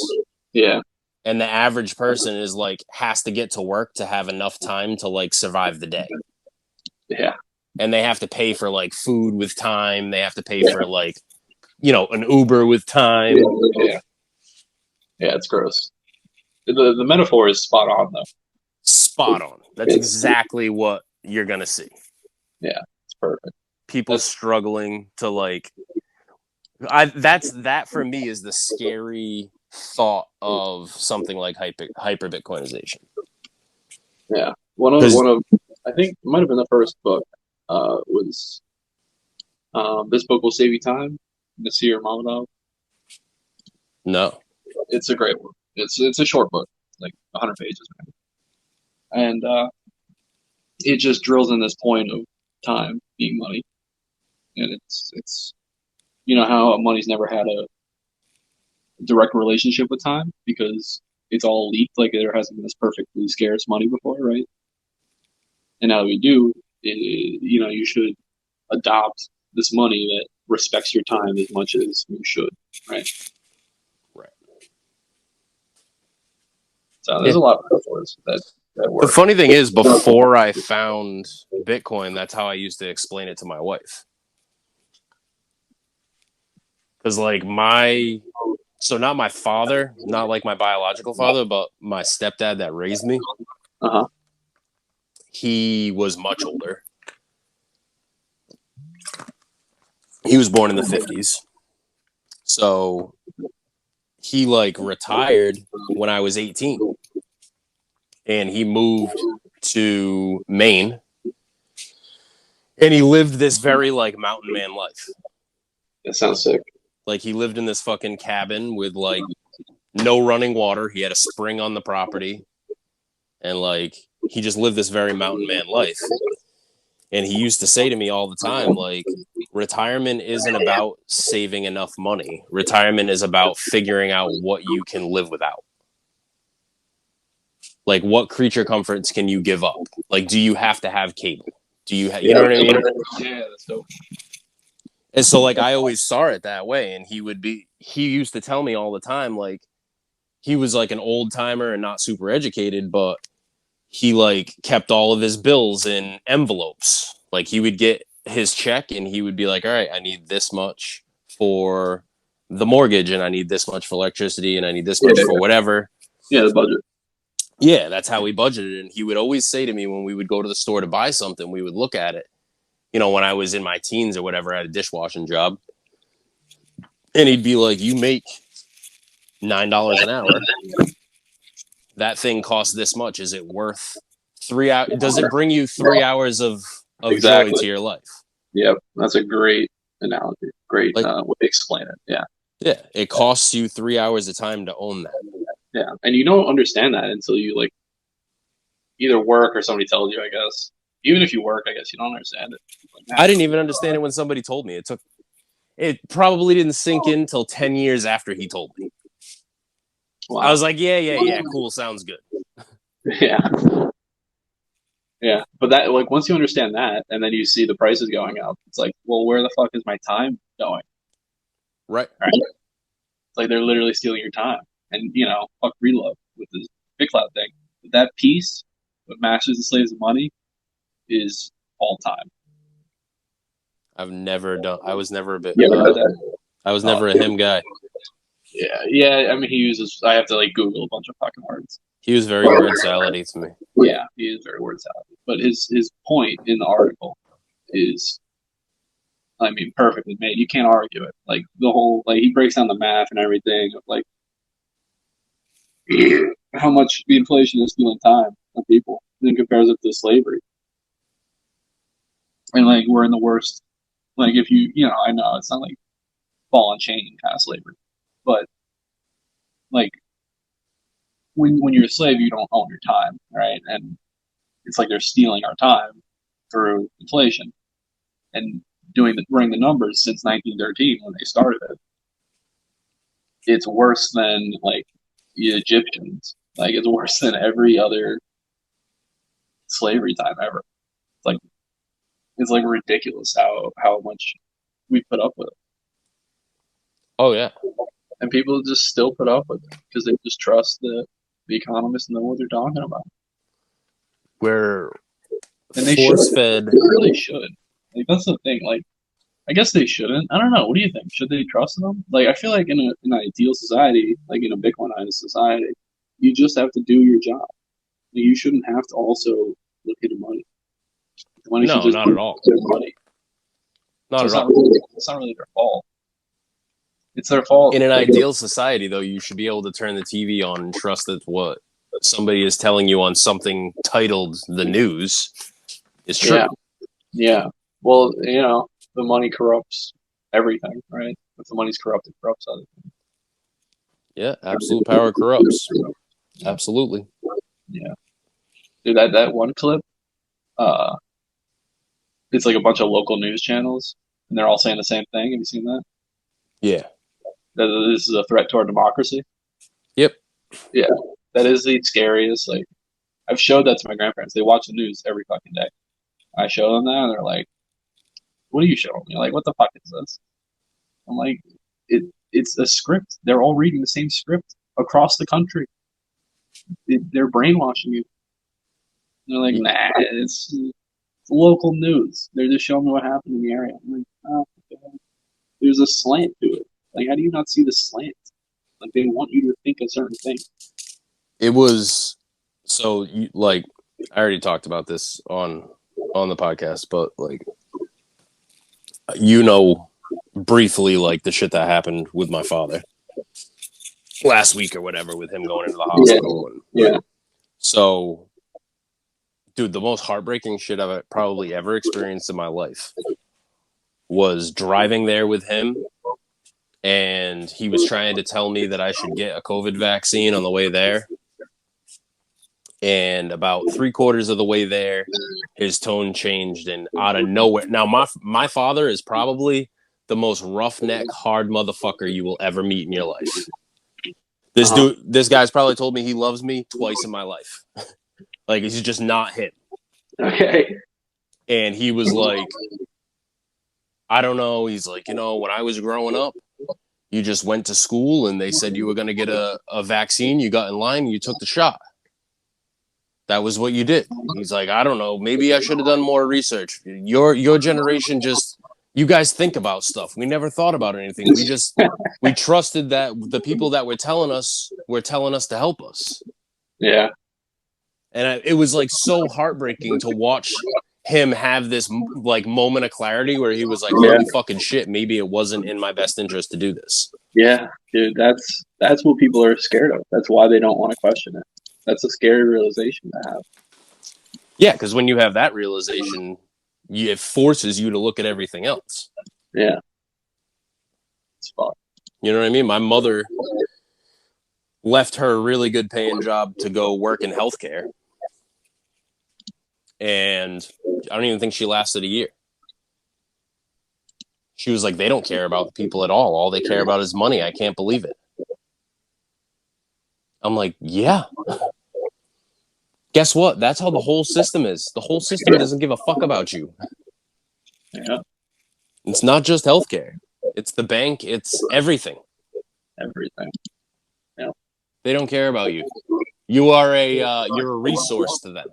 [SPEAKER 1] Yeah.
[SPEAKER 2] And the average person is like has to get to work to have enough time to like survive the day.
[SPEAKER 1] Yeah.
[SPEAKER 2] And they have to pay for like food with time. They have to pay for like, an Uber with time.
[SPEAKER 1] Yeah. Yeah, it's gross. The metaphor is spot on though.
[SPEAKER 2] Spot on. That's exactly what you're gonna see.
[SPEAKER 1] Yeah, it's perfect.
[SPEAKER 2] People struggling to like. That for me is the scary thought of something like hyper Bitcoinization.
[SPEAKER 1] Yeah, one of I think it might have been the first book. Was This Book Will Save You Time, Nasir Mamadov.
[SPEAKER 2] No,
[SPEAKER 1] it's a great one. It's a short book, like 100 pages, and it just drills in this point of time being money, and it's how money's never had a direct relationship with time because it's all leaked. Like there hasn't been this perfectly scarce money before, right? And now that we do, you should adopt this money that respects your time as much as you should, right?
[SPEAKER 2] Right.
[SPEAKER 1] So there's a lot of metaphors that work.
[SPEAKER 2] The funny thing is, before I found Bitcoin, that's how I used to explain it to my wife. Because like not my father, not like my biological father, but my stepdad that raised me.
[SPEAKER 1] Uh-huh.
[SPEAKER 2] He was much older. He was born in the 50s. So he like retired when I was 18. And he moved to Maine. And he lived this very like mountain man life.
[SPEAKER 1] That sounds sick.
[SPEAKER 2] Like he lived in this fucking cabin with like no running water. He had a spring on the property. And like he just lived this very mountain man life. And he used to say to me all the time, like, retirement isn't about saving enough money. Retirement is about figuring out what you can live without. Like, what creature comforts can you give up? Like, do you have to have cable? Do you know what I mean?
[SPEAKER 1] Yeah, that's dope.
[SPEAKER 2] And so, like, I always saw it that way. And he used to tell me all the time, like, he was like an old timer and not super educated, but he like kept all of his bills in envelopes. Like he would get his check and he would be like, all right, I need this much for the mortgage and I need this much for electricity and I need this much for whatever.
[SPEAKER 1] Yeah, the budget.
[SPEAKER 2] Yeah, that's how we budgeted. And he would always say to me when we would go to the store to buy something, we would look at it. When I was in my teens or whatever, I had a dishwashing job. And he'd be like, you make $9 an hour. That thing costs this much. Is it worth 3 hours? Does it bring you 3 hours of joy to your life?
[SPEAKER 1] Yep, that's a great analogy. Great way to explain it. Yeah.
[SPEAKER 2] Yeah, it costs you 3 hours of time to own that.
[SPEAKER 1] Yeah, and you don't understand that until you like either work or somebody tells you. I guess even if you work, I guess you don't understand it. Like,
[SPEAKER 2] I didn't even understand it when somebody told me. It probably didn't sink in till 10 years after he told me. Wow. I was like, yeah, cool, sounds good.
[SPEAKER 1] Yeah. Yeah, but that like once you understand that, and then you see the prices going up, it's like, well, where the fuck is my time going?
[SPEAKER 2] Right.
[SPEAKER 1] It's like they're literally stealing your time, and fuck Reload with this BitCloud thing. That piece of Masters and Slaves of Money is all time.
[SPEAKER 2] I was never a bit.
[SPEAKER 1] I
[SPEAKER 2] was never a him guy.
[SPEAKER 1] Yeah. I mean, I have to like Google a bunch of fucking words.
[SPEAKER 2] He was very word salady to me.
[SPEAKER 1] Yeah, he is very word salady. But his point in the article is, I mean, perfectly made. You can't argue it. Like the whole, like he breaks down the math and everything of like how much the inflation is stealing time from people, and compares it to slavery. And like we're in the worst Like if you know, I know it's not like ball and chain kind of slavery, but like when you're a slave, you don't own your time, right? And it's like they're stealing our time through inflation and running the numbers since 1913 when they started it. It's worse than like the Egyptians. Like it's worse than every other slavery time ever. It's like it's like ridiculous how much we put up with it,
[SPEAKER 2] Oh yeah.
[SPEAKER 1] and people just still put up with it because they just trust the economists know what they're talking about,
[SPEAKER 2] We're
[SPEAKER 1] and they should.
[SPEAKER 2] force fed.
[SPEAKER 1] They really should. Like that's the thing. Like I guess they shouldn't. I don't know. What do you think? Should they trust them? Like I feel like in an ideal society, like in a Bitcoinized society, you just have to do your job. You shouldn't have to also look into money. The money should
[SPEAKER 2] No,
[SPEAKER 1] just
[SPEAKER 2] not
[SPEAKER 1] be
[SPEAKER 2] at all.
[SPEAKER 1] their money.
[SPEAKER 2] Not
[SPEAKER 1] So
[SPEAKER 2] at all.
[SPEAKER 1] it's not really their fault. It's their fault.
[SPEAKER 2] In an ideal society, though, you should be able to turn the TV on and trust that what somebody is telling you on something titled "the news" is true.
[SPEAKER 1] Yeah. Yeah. Well, you know, the money corrupts everything, right? If the money's corrupt, it corrupts other things.
[SPEAKER 2] Yeah, absolute power corrupts. Absolutely.
[SPEAKER 1] Yeah. Dude, that one clip, uh, it's like a bunch of local news channels, and they're all saying the same thing. Have you seen that?
[SPEAKER 2] Yeah.
[SPEAKER 1] That this is a threat to our democracy.
[SPEAKER 2] Yep.
[SPEAKER 1] Yeah. That is the scariest. Like, I've showed that to my grandparents. They watch the news every fucking day. I show them that, and they're like, "What are you showing me? Like, what the fuck is this?" I'm like, it's a script. They're all reading the same script across the country. They're brainwashing you. They're like, nah, it's local news. They're just showing me what happened in the area. I'm like, oh, okay. There's a slant to it. Like, how do you not see the slant? Like, they want you to think a certain thing.
[SPEAKER 2] It was so like I already talked about this on the podcast, but like briefly like the shit that happened with my father last week or whatever with him going into the hospital.
[SPEAKER 1] Yeah.
[SPEAKER 2] So, dude, the most heartbreaking shit I've probably ever experienced in my life was driving there with him, and he was trying to tell me that I should get a COVID vaccine on the way there. And about 3/4 of the way there, his tone changed, and out of nowhere. Now, my father is probably the most roughneck, hard motherfucker you will ever meet in your life. This guy's probably told me he loves me twice in my life. Like, he's just not him.
[SPEAKER 1] Okay.
[SPEAKER 2] And he was like, I don't know. He's like, when I was growing up, you just went to school and they said you were going to get a vaccine. You got in line and you took the shot. That was what you did. He's like, I don't know. Maybe I should have done more research. Your generation you guys think about stuff. We never thought about anything. We trusted that the people that were telling us to help us.
[SPEAKER 1] Yeah.
[SPEAKER 2] And it was like so heartbreaking to watch him have this like moment of clarity where he was like, holy fucking shit, maybe it wasn't in my best interest to do this.
[SPEAKER 1] Yeah, dude, that's what people are scared of. That's why they don't want to question it. That's a scary realization to have.
[SPEAKER 2] Yeah, because when you have that realization, it forces you to look at everything else.
[SPEAKER 1] Yeah. It's fun.
[SPEAKER 2] You know what I mean? My mother left her really good paying job to go work in healthcare. And I don't even think she lasted a year. She was like, they don't care about the people at all. All they care about is money. I can't believe it. I'm like, yeah. Guess what? That's how the whole system is. The whole system doesn't give a fuck about you.
[SPEAKER 1] Yeah.
[SPEAKER 2] It's not just healthcare. It's the bank. It's everything.
[SPEAKER 1] Everything. Yeah.
[SPEAKER 2] They don't care about you. You are you're a resource to them.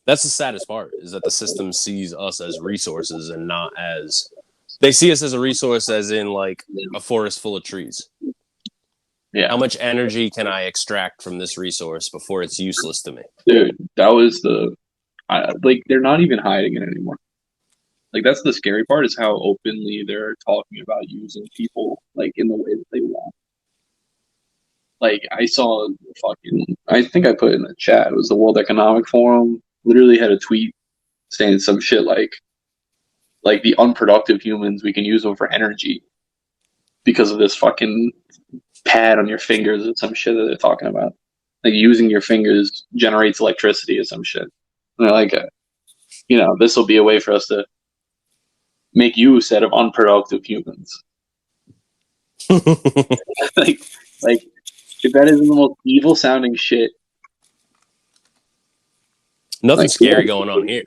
[SPEAKER 2] That's the saddest part, is that the system sees us as resources and not as... They see us as a resource as in, like, a forest full of trees.
[SPEAKER 1] Yeah.
[SPEAKER 2] How much energy can I extract from this resource before it's useless to me?
[SPEAKER 1] Dude, that was like, they're not even hiding it anymore. Like, that's the scary part, is how openly they're talking about using people, like, in the way that they want. Like, I saw I think I put it in the chat, it was the World Economic Forum, literally had a tweet saying some shit like the unproductive humans, we can use them for energy because of this fucking pad on your fingers or some shit that they're talking about. Like using your fingers generates electricity or some shit. And they're like, this will be a way for us to make use out of unproductive humans. like, if that isn't the most evil sounding shit.
[SPEAKER 2] Nothing scary going on here.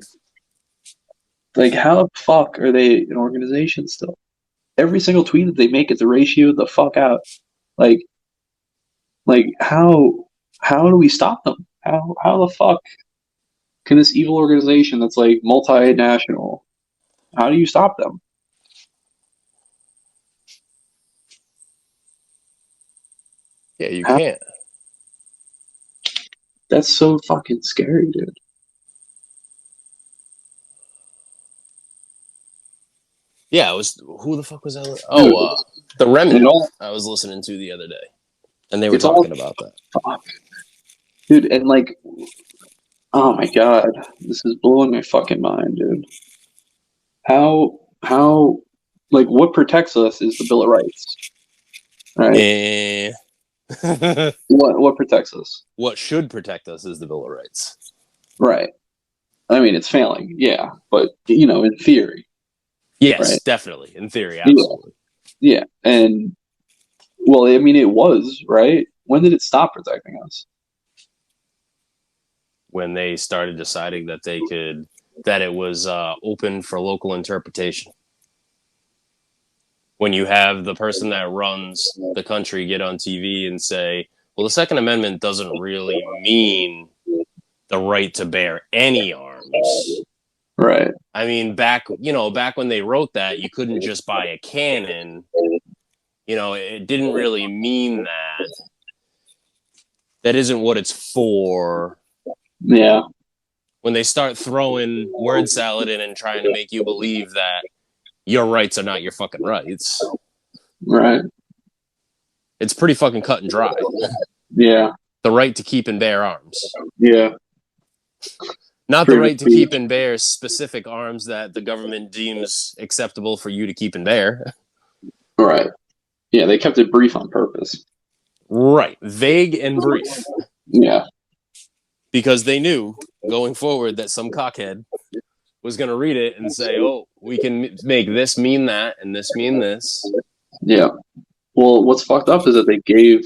[SPEAKER 1] Like, how the fuck are they an organization still? Every single tweet that they make is a ratio the fuck out. Like how do we stop them? How the fuck can this evil organization that's like multinational, how do you stop them?
[SPEAKER 2] Yeah, you can't.
[SPEAKER 1] That's so fucking scary, dude.
[SPEAKER 2] Yeah, it was who the fuck was that? Oh, the Remnant. I was listening to the other day, and they were talking about that.
[SPEAKER 1] Fuck. Dude, and like, oh my god, this is blowing my fucking mind, dude. How, like, what protects us is the Bill of Rights, right? What protects us?
[SPEAKER 2] What should protect us is the Bill of Rights,
[SPEAKER 1] right? I mean, it's failing, yeah, but in theory.
[SPEAKER 2] Yes, right? Definitely. In theory, absolutely.
[SPEAKER 1] Yeah. And, well, I mean, it was, right? When did it stop protecting us?
[SPEAKER 2] When they started deciding that that it was open for local interpretation. When you have the person that runs the country get on TV and say, well, the Second Amendment doesn't really mean the right to bear any arms.
[SPEAKER 1] Right.
[SPEAKER 2] I mean, back when they wrote that, you couldn't just buy a cannon. It didn't really mean that. That isn't what it's for.
[SPEAKER 1] Yeah.
[SPEAKER 2] When they start throwing word salad in and trying to make you believe that your rights are not your fucking rights.
[SPEAKER 1] Right.
[SPEAKER 2] It's pretty fucking cut and dry.
[SPEAKER 1] Yeah.
[SPEAKER 2] The right to keep and bear arms.
[SPEAKER 1] Yeah.
[SPEAKER 2] Not the right to keep and bear specific arms that the government deems acceptable for you to keep and bear.
[SPEAKER 1] Right. Yeah, they kept it brief on purpose.
[SPEAKER 2] Right. Vague and brief.
[SPEAKER 1] Yeah.
[SPEAKER 2] Because they knew going forward that some cockhead was going to read it and say, oh, we can make this mean that and this mean this.
[SPEAKER 1] Yeah. Well, what's fucked up is that they gave,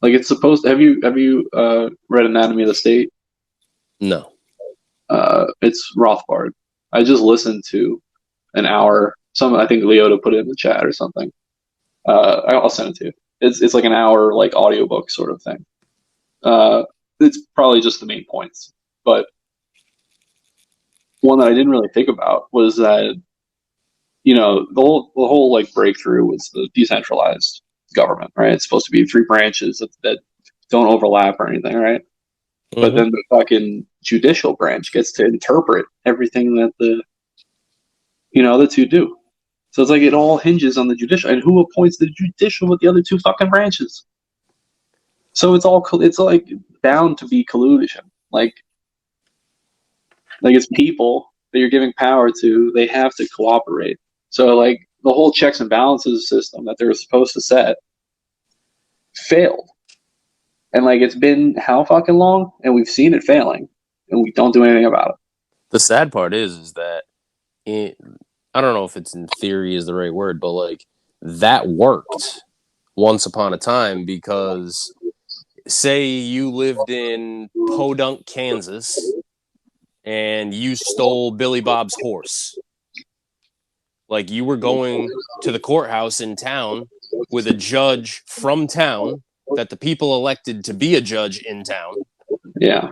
[SPEAKER 1] like, it's supposed to, have you read Anatomy of the State?
[SPEAKER 2] No.
[SPEAKER 1] It's Rothbard. I just listened to an hour. I think Leota put it in the chat or something. I'll send it to you. It's like an hour, like, audiobook sort of thing. It's probably just the main points, but one that I didn't really think about was that, the whole like breakthrough was the decentralized government, right? It's supposed to be 3 branches that don't overlap or anything, right? Mm-hmm. But then the fucking judicial branch gets to interpret everything that the two do. So it's like it all hinges on the judicial, and who appoints the judicial with the other 2 fucking branches? So it's like bound to be collusion. Like it's people that you're giving power to, they have to cooperate. So like the whole checks and balances system that they were supposed to set failed. And like it's been how fucking long? And we've seen it failing, and we don't do anything about it.
[SPEAKER 2] The sad part is that I don't know if it's in theory is the right word, but like that worked once upon a time, because say you lived in Podunk, Kansas, and you stole Billy Bob's horse. Like you were going to the courthouse in town with a judge from town that the people elected to be a judge in town.
[SPEAKER 1] Yeah.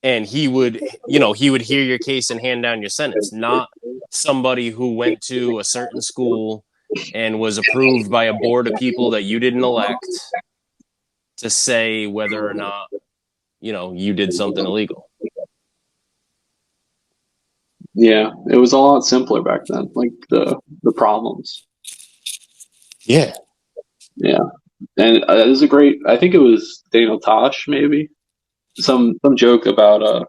[SPEAKER 2] And he would hear your case and hand down your sentence, not somebody who went to a certain school and was approved by a board of people that you didn't elect to say whether or not, you did something illegal.
[SPEAKER 1] Yeah, it was a lot simpler back then, like the problems.
[SPEAKER 2] Yeah.
[SPEAKER 1] Yeah. And it was I think it was Daniel Tosh, maybe. Some joke about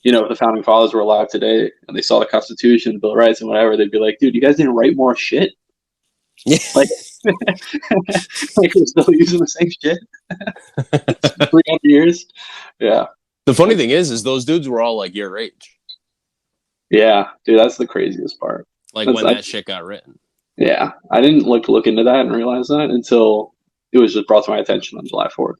[SPEAKER 1] if the founding fathers were alive today and they saw the Constitution, Bill of Rights, and whatever, they'd be like, dude, you guys didn't write more shit.
[SPEAKER 2] Yeah.
[SPEAKER 1] Like, like we're still using the same shit. 300 years. Yeah.
[SPEAKER 2] The funny thing is those dudes were all like your age.
[SPEAKER 1] Yeah, dude, that's the craziest part.
[SPEAKER 2] Like
[SPEAKER 1] That's,
[SPEAKER 2] when that shit got written.
[SPEAKER 1] Yeah, I didn't look into that and realize that until it was just brought to my attention on July 4th.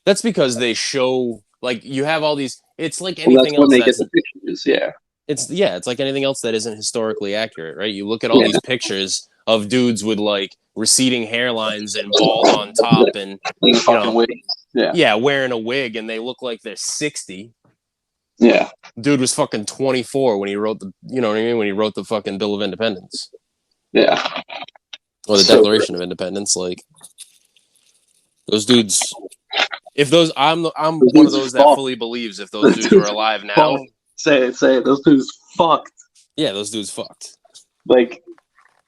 [SPEAKER 2] That's because they show, like, you have all these. It's like
[SPEAKER 1] Well,
[SPEAKER 2] anything
[SPEAKER 1] that's when
[SPEAKER 2] else
[SPEAKER 1] they
[SPEAKER 2] that's.
[SPEAKER 1] get the pictures. Yeah.
[SPEAKER 2] It's like anything else that isn't historically accurate, right? You look at all these pictures of dudes with like receding hairlines and bald on top, and
[SPEAKER 1] Wig.
[SPEAKER 2] yeah, wearing a wig, and they look like they're 60.
[SPEAKER 1] Yeah.
[SPEAKER 2] Dude was fucking 24 when he wrote the, you know what I mean? When he wrote the fucking Bill of Independence.
[SPEAKER 1] Yeah.
[SPEAKER 2] Or the Declaration of Independence. Like, those dudes, if those, I'm one of those that fully believes if those dudes were alive now.
[SPEAKER 1] Say it. Those dudes fucked.
[SPEAKER 2] Yeah, those dudes fucked.
[SPEAKER 1] Like,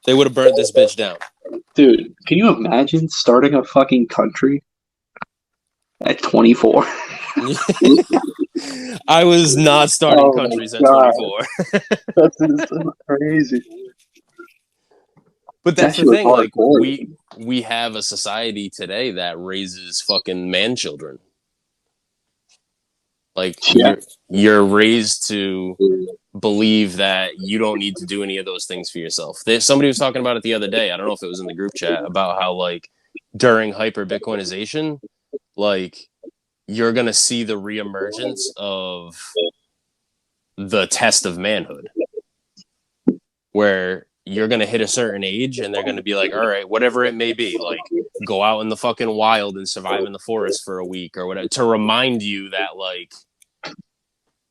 [SPEAKER 2] they would have burnt this bitch down.
[SPEAKER 1] Dude, can you imagine starting a fucking country at 24?
[SPEAKER 2] I was not starting countries at 24.
[SPEAKER 1] That's crazy.
[SPEAKER 2] But that's the thing, like, we have a society today that raises fucking man children. Like, you're raised to believe that you don't need to do any of those things for yourself. Somebody was talking about it the other day. I don't know if it was in the group chat about how, like, during hyper Bitcoinization, like, you're going to see the reemergence of the test of manhood, where you're going to hit a certain age and they're going to be like, all right, whatever it may be, like, go out in the fucking wild and survive in the forest for a week or whatever, to remind you that, like,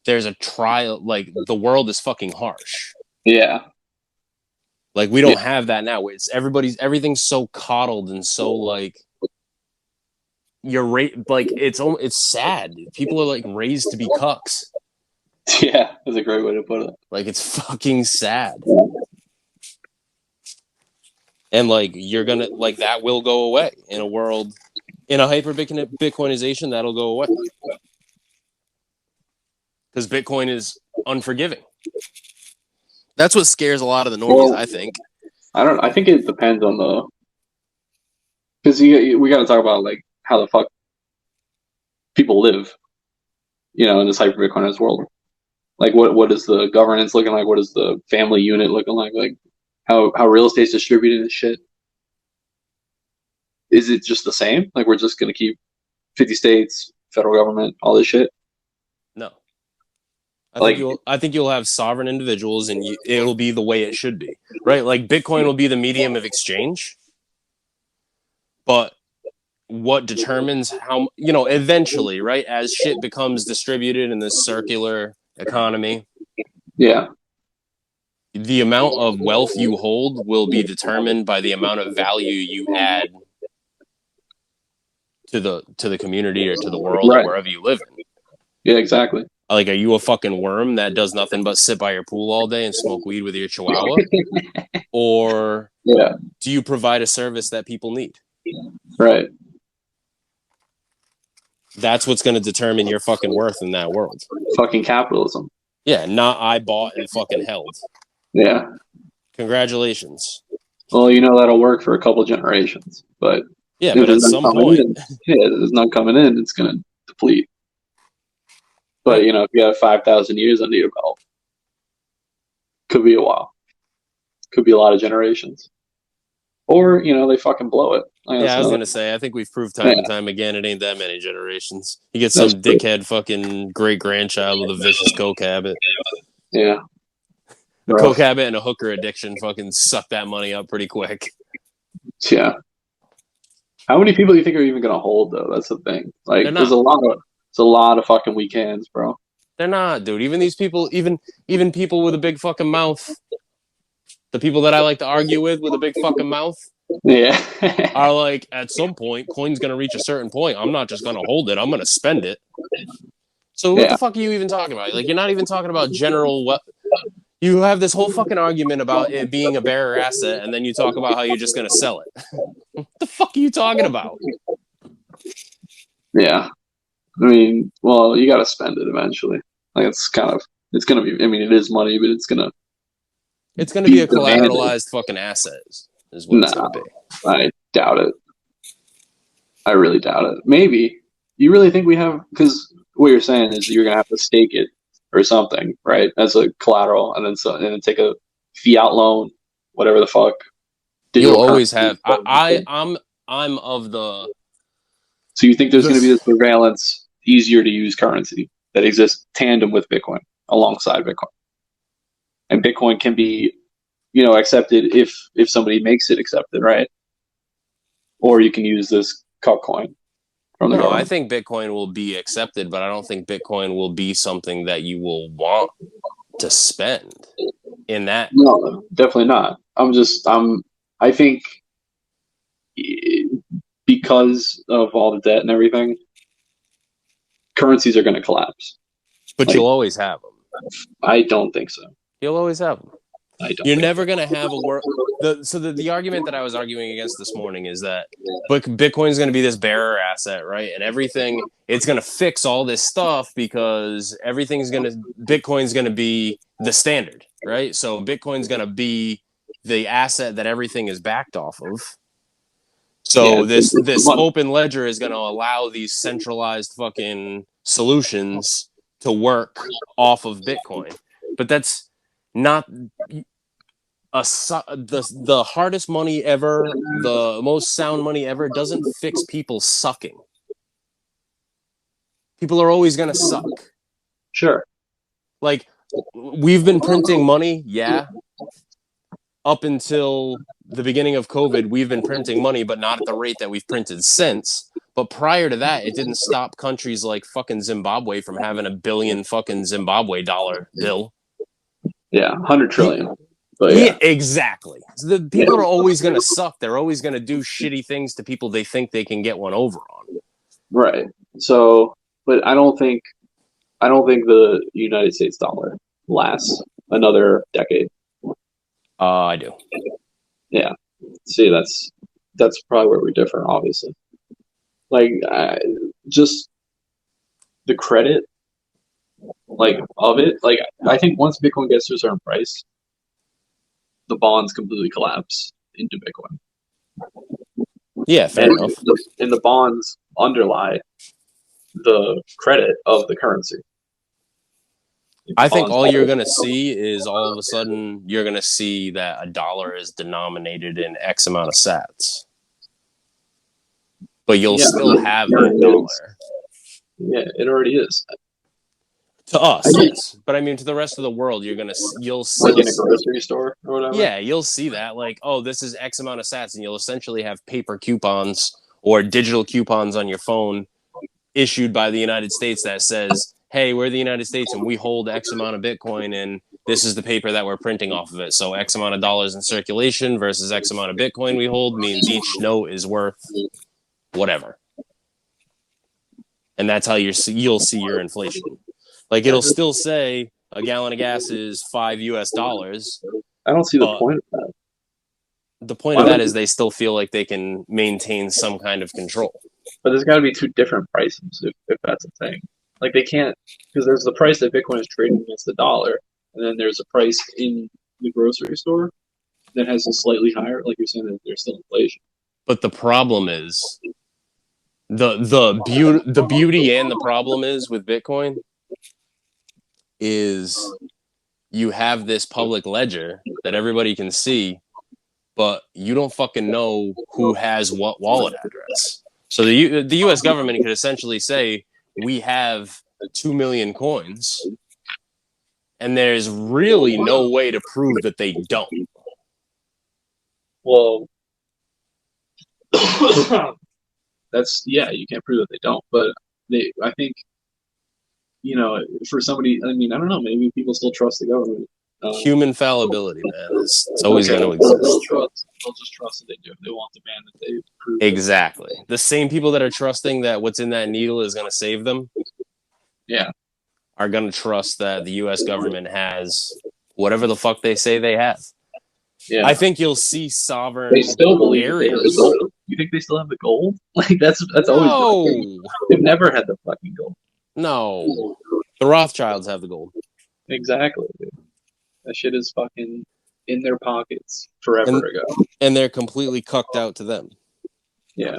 [SPEAKER 2] there's a trial, like, the world is fucking harsh.
[SPEAKER 1] Yeah.
[SPEAKER 2] Like, we don't have that now. It's everything's so coddled and so, like, like, it's sad. People are, like, raised to be cucks.
[SPEAKER 1] Yeah, that's a great way to put it.
[SPEAKER 2] Like, it's fucking sad. And, like, you're gonna, like, that will go away in a world, in a hyper Bitcoinization, that'll go away. Because Bitcoin is unforgiving. That's what scares a lot of the normies, I think.
[SPEAKER 1] I think it depends on the, because we got to talk about, like, how the fuck people live, in this hyper Bitcoinized world. Like, what is the governance looking like? What is the family unit looking like? Like, how real estate's distributed and shit. Is it just the same? Like, we're just gonna keep 50 states, federal government, all this shit?
[SPEAKER 2] No. I think you'll have sovereign individuals, and it'll be the way it should be, right? Like, Bitcoin will be the medium of exchange, but what determines how, eventually, right, as shit becomes distributed in this circular economy, the amount of wealth you hold will be determined by the amount of value you add to the community or to the world, or wherever you live in.
[SPEAKER 1] Yeah, exactly.
[SPEAKER 2] Like, are you a fucking worm that does nothing but sit by your pool all day and smoke weed with your chihuahua? Or do you provide a service that people need?
[SPEAKER 1] Right.
[SPEAKER 2] That's what's going to determine your fucking worth in that world.
[SPEAKER 1] Fucking capitalism.
[SPEAKER 2] Yeah, not I bought and fucking held.
[SPEAKER 1] Yeah.
[SPEAKER 2] Congratulations.
[SPEAKER 1] Well, that'll work for a couple generations, but
[SPEAKER 2] but at some point,
[SPEAKER 1] there's none coming in, it's going to deplete. But if you have 5,000 years under your belt, could be a while. Could be a lot of generations. Or they fucking blow it.
[SPEAKER 2] I was gonna say, I think we've proved time and time again it ain't that many generations. You get some dickhead fucking great grandchild with a vicious coke habit.
[SPEAKER 1] Yeah.
[SPEAKER 2] The coke habit and a hooker addiction fucking suck that money up pretty quick.
[SPEAKER 1] Yeah. How many people do you think are even gonna hold though? That's the thing. Like, there's a lot of fucking weak hands, bro.
[SPEAKER 2] They're not, dude. Even these people, even people with a big fucking mouth, the people that I like to argue with a big fucking mouth, are like, at some point, coin's gonna reach a certain point. I'm not just gonna hold it. I'm gonna spend it. So what the fuck are you even talking about? Like, you're not even talking about general. You have this whole fucking argument about it being a bearer asset, and then you talk about how you're just gonna sell it. What the fuck are you talking about?
[SPEAKER 1] Yeah. I mean, well, you got to spend it eventually. Like it's gonna be. I mean, it is money, but it's gonna
[SPEAKER 2] be a
[SPEAKER 1] demanded.
[SPEAKER 2] collateralized fucking asset. Is what it's
[SPEAKER 1] Nah,
[SPEAKER 2] gonna be.
[SPEAKER 1] I doubt it. I really doubt it. Maybe. You really think we have? Because what you're saying is you're gonna have to stake it or something, right? As a collateral, and then take a fiat loan, whatever the fuck.
[SPEAKER 2] You'll
[SPEAKER 1] Digital
[SPEAKER 2] always
[SPEAKER 1] currency.
[SPEAKER 2] have. I'm of the.
[SPEAKER 1] So you think there's going to be this surveillance, easier to use currency that exists tandem with Bitcoin, alongside Bitcoin, and Bitcoin can be, accepted if somebody makes it accepted, right? Or you can use this cup coin from the
[SPEAKER 2] No, I
[SPEAKER 1] government.
[SPEAKER 2] think Bitcoin will be accepted, but I don't think Bitcoin will be something that you will want to spend in that.
[SPEAKER 1] No, definitely not. I think because of all the debt and everything, currencies are going to collapse.
[SPEAKER 2] But
[SPEAKER 1] Like,
[SPEAKER 2] you'll always have them.
[SPEAKER 1] I don't think so.
[SPEAKER 2] You'll always have them.
[SPEAKER 1] I don't.
[SPEAKER 2] You're never going to have a world. The argument that I was arguing against this morning is that Bitcoin is going to be this bearer asset, right? And everything, it's going to fix all this stuff because Bitcoin's going to be the standard, right? So Bitcoin's going to be the asset that everything is backed off of. So
[SPEAKER 1] Yeah,
[SPEAKER 2] this open ledger is going to allow these centralized fucking solutions to work off of Bitcoin. But that's not the hardest money ever, the most sound money ever doesn't fix people sucking. People are always going to suck.
[SPEAKER 1] Sure.
[SPEAKER 2] Like, we've been printing money, yeah. Up until the beginning of COVID, we've been printing money, but not at the rate that we've printed since. But prior to that, it didn't stop countries like fucking Zimbabwe from having $1 billion fucking Zimbabwe dollar bill.
[SPEAKER 1] Yeah, 100 trillion. But yeah,
[SPEAKER 2] exactly. So the people are always going to suck. They're always going to do shitty things to people they think they can get one over on.
[SPEAKER 1] Right. So, but I don't think the United States dollar lasts another decade.
[SPEAKER 2] I do.
[SPEAKER 1] Yeah. See, that's probably where we differ, obviously. Like, just the credit, like, of it. Like, I think once Bitcoin gets to a certain price, the bonds completely collapse into Bitcoin.
[SPEAKER 2] Yeah, fair enough.
[SPEAKER 1] And the bonds underlie the credit of the currency.
[SPEAKER 2] I think all you're going to see is all of a sudden you're going to see that a dollar is denominated in X amount of sats. But you'll still have that dollar.
[SPEAKER 1] Yeah, it already is.
[SPEAKER 2] To us, yes. But I mean, to the rest of the world, you'll see.
[SPEAKER 1] Like in a grocery store or whatever?
[SPEAKER 2] Yeah, you'll see that. Like, oh, this is X amount of sats. And you'll essentially have paper coupons or digital coupons on your phone issued by the United States that says, hey, we're the United States and we hold X amount of Bitcoin and this is the paper that we're printing off of it. So X amount of dollars in circulation versus X amount of Bitcoin we hold means each note is worth whatever. And that's how you'll see your inflation. Like, it'll still say a gallon of gas is $5 US.
[SPEAKER 1] I don't see the point of that.
[SPEAKER 2] The point of that is they still feel like they can maintain some kind of control.
[SPEAKER 1] But there's got to be two different prices if that's a thing. Like, they can't, because there's the price that Bitcoin is trading against the dollar, and then there's a price in the grocery store that has a slightly higher, like you're saying, that there's still inflation.
[SPEAKER 2] But the problem is the beauty and the problem is with Bitcoin is you have this public ledger that everybody can see, but you don't fucking know who has what wallet address. So the U.S. government could essentially say, we have 2 million coins, and there's really no way to prove that they don't.
[SPEAKER 1] Well, you can't prove that they don't, but I think, for somebody, I mean, I don't know, maybe people still trust the government.
[SPEAKER 2] Human fallibility, man, it's always going to exist.
[SPEAKER 1] They'll just trust that they do. They won't demand that they prove
[SPEAKER 2] exactly. The same people that are trusting that what's in that needle is going to save them, are going to trust that the U.S. government has whatever the fuck they say they have. Yeah. I think you'll see sovereign
[SPEAKER 1] they still believe
[SPEAKER 2] areas.
[SPEAKER 1] You think they still have the gold? Like that's always. They've never had the fucking gold.
[SPEAKER 2] No. The Rothschilds have the gold.
[SPEAKER 1] Exactly, dude. That shit is fucking in their pockets forever ago.
[SPEAKER 2] And they're completely cucked out to them.
[SPEAKER 1] Yeah.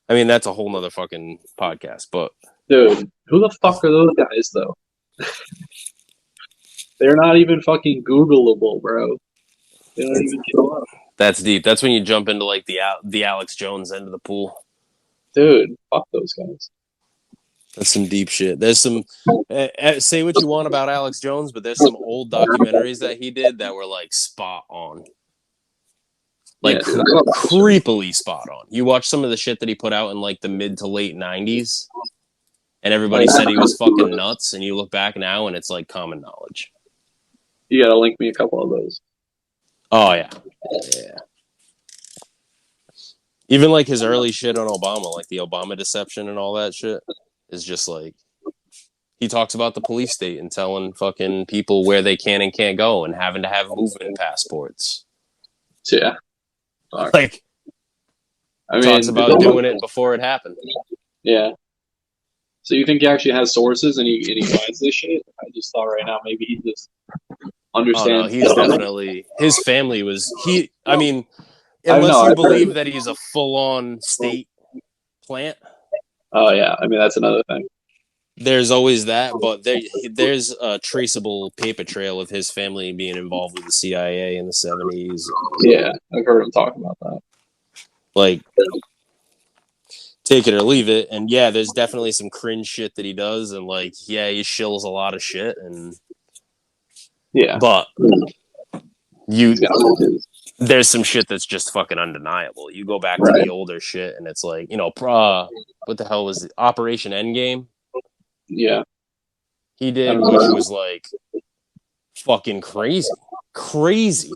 [SPEAKER 2] I mean, that's a whole nother fucking podcast, but
[SPEAKER 1] Dude, who the fuck are those guys, though? They're not even fucking Googleable, bro. They don't even show up.
[SPEAKER 2] that's deep. That's when you jump into like the Alex Jones end of the pool.
[SPEAKER 1] Dude, fuck those guys.
[SPEAKER 2] That's some deep shit. There's some say what you want about Alex Jones, but there's some old documentaries that he did that were like spot on. Like
[SPEAKER 1] Yeah, dude,
[SPEAKER 2] creepily spot on. You watch some of the shit that he put out in like the mid to late 90s, and everybody said he was fucking nuts, and you look back now and it's like common knowledge.
[SPEAKER 1] You gotta link me a couple of those.
[SPEAKER 2] Oh yeah. Yeah. Even like his early shit on Obama, like the Obama deception and all that shit, is just like he talks about the police state and telling fucking people where they can and can't go and having to have movement passports.
[SPEAKER 1] Yeah.
[SPEAKER 2] Like, I mean, talks about doing it before it happened.
[SPEAKER 1] Yeah. So you think he actually has sources and he finds this shit? I just thought right now maybe he just understands.
[SPEAKER 2] Oh, no, he's definitely his family was I mean, unless you believe that he's a full-on state plant.
[SPEAKER 1] Oh yeah, I mean that's another thing.
[SPEAKER 2] There's always that, but there's a traceable paper trail of his family being involved with the CIA in the 70s.
[SPEAKER 1] Yeah, I've heard him talk about that.
[SPEAKER 2] Like, take it or leave it. And yeah, there's definitely some cringe shit that he does, and like, yeah, he shills a lot of shit, and
[SPEAKER 1] yeah, but
[SPEAKER 2] there's some shit that's just fucking undeniable. You go back to the older shit, and it's like, you know, what the hell was it? Operation Endgame?
[SPEAKER 1] Yeah,
[SPEAKER 2] he did, which was like fucking crazy,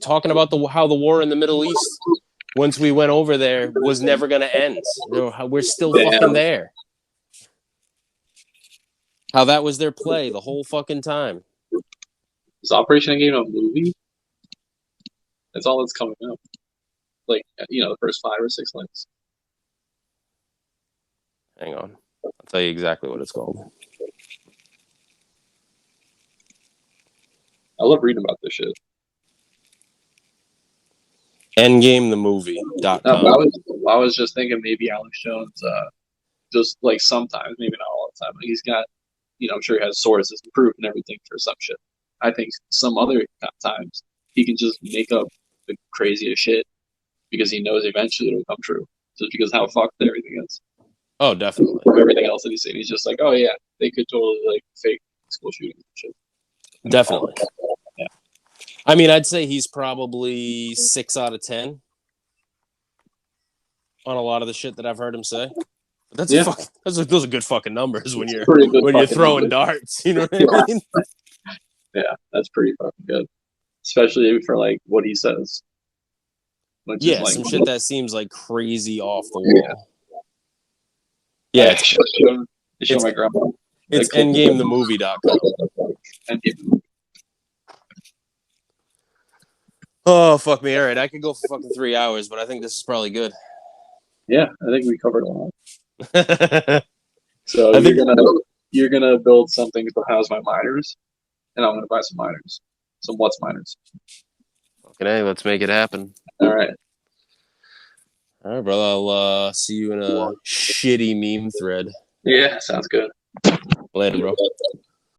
[SPEAKER 2] talking about how the war in the Middle East, once we went over there, was never going to end. We're still fucking there. How that was their play the whole fucking time.
[SPEAKER 1] Is Operation Endgame a movie? That's all that's coming up. Like, you know, the first 5 or 6 links.
[SPEAKER 2] Hang on. I'll tell you exactly what it's called.
[SPEAKER 1] I love reading about this shit.
[SPEAKER 2] EndgameTheMovie.com.
[SPEAKER 1] I was just thinking maybe Alex Jones, just like sometimes, maybe not all the time, but he's got, you know, I'm sure he has sources and proof and everything for some shit. I think some other times he can just make up the craziest shit because he knows eventually it'll come true. Just because how fucked everything is.
[SPEAKER 2] Oh, definitely.
[SPEAKER 1] Everything else that he's saying, he's just like, oh yeah, they could totally like fake school shootings and shit.
[SPEAKER 2] Definitely.
[SPEAKER 1] Yeah.
[SPEAKER 2] I mean, I'd say he's probably 6 out of 10 on a lot of the shit that I've heard him say. But those are good fucking numbers when you're throwing darts. You know what I mean?
[SPEAKER 1] Yeah, that's pretty fucking good, especially for like what he says.
[SPEAKER 2] Yeah, some shit that seems like crazy off the wall. Yeah,
[SPEAKER 1] show my grandma.
[SPEAKER 2] It's EndgameTheMovie.com.
[SPEAKER 1] Endgame.
[SPEAKER 2] Oh, fuck me. All right, I could go for fucking 3 hours, but I think this is probably good.
[SPEAKER 1] Yeah, I think we covered a lot. So you're gonna build something to house my miners, and I'm gonna buy some miners, some what's miners.
[SPEAKER 2] Okay, let's make it happen.
[SPEAKER 1] All right.
[SPEAKER 2] All right, brother. I'll see you in a shitty meme thread.
[SPEAKER 1] Yeah, sounds good.
[SPEAKER 2] Later, bro.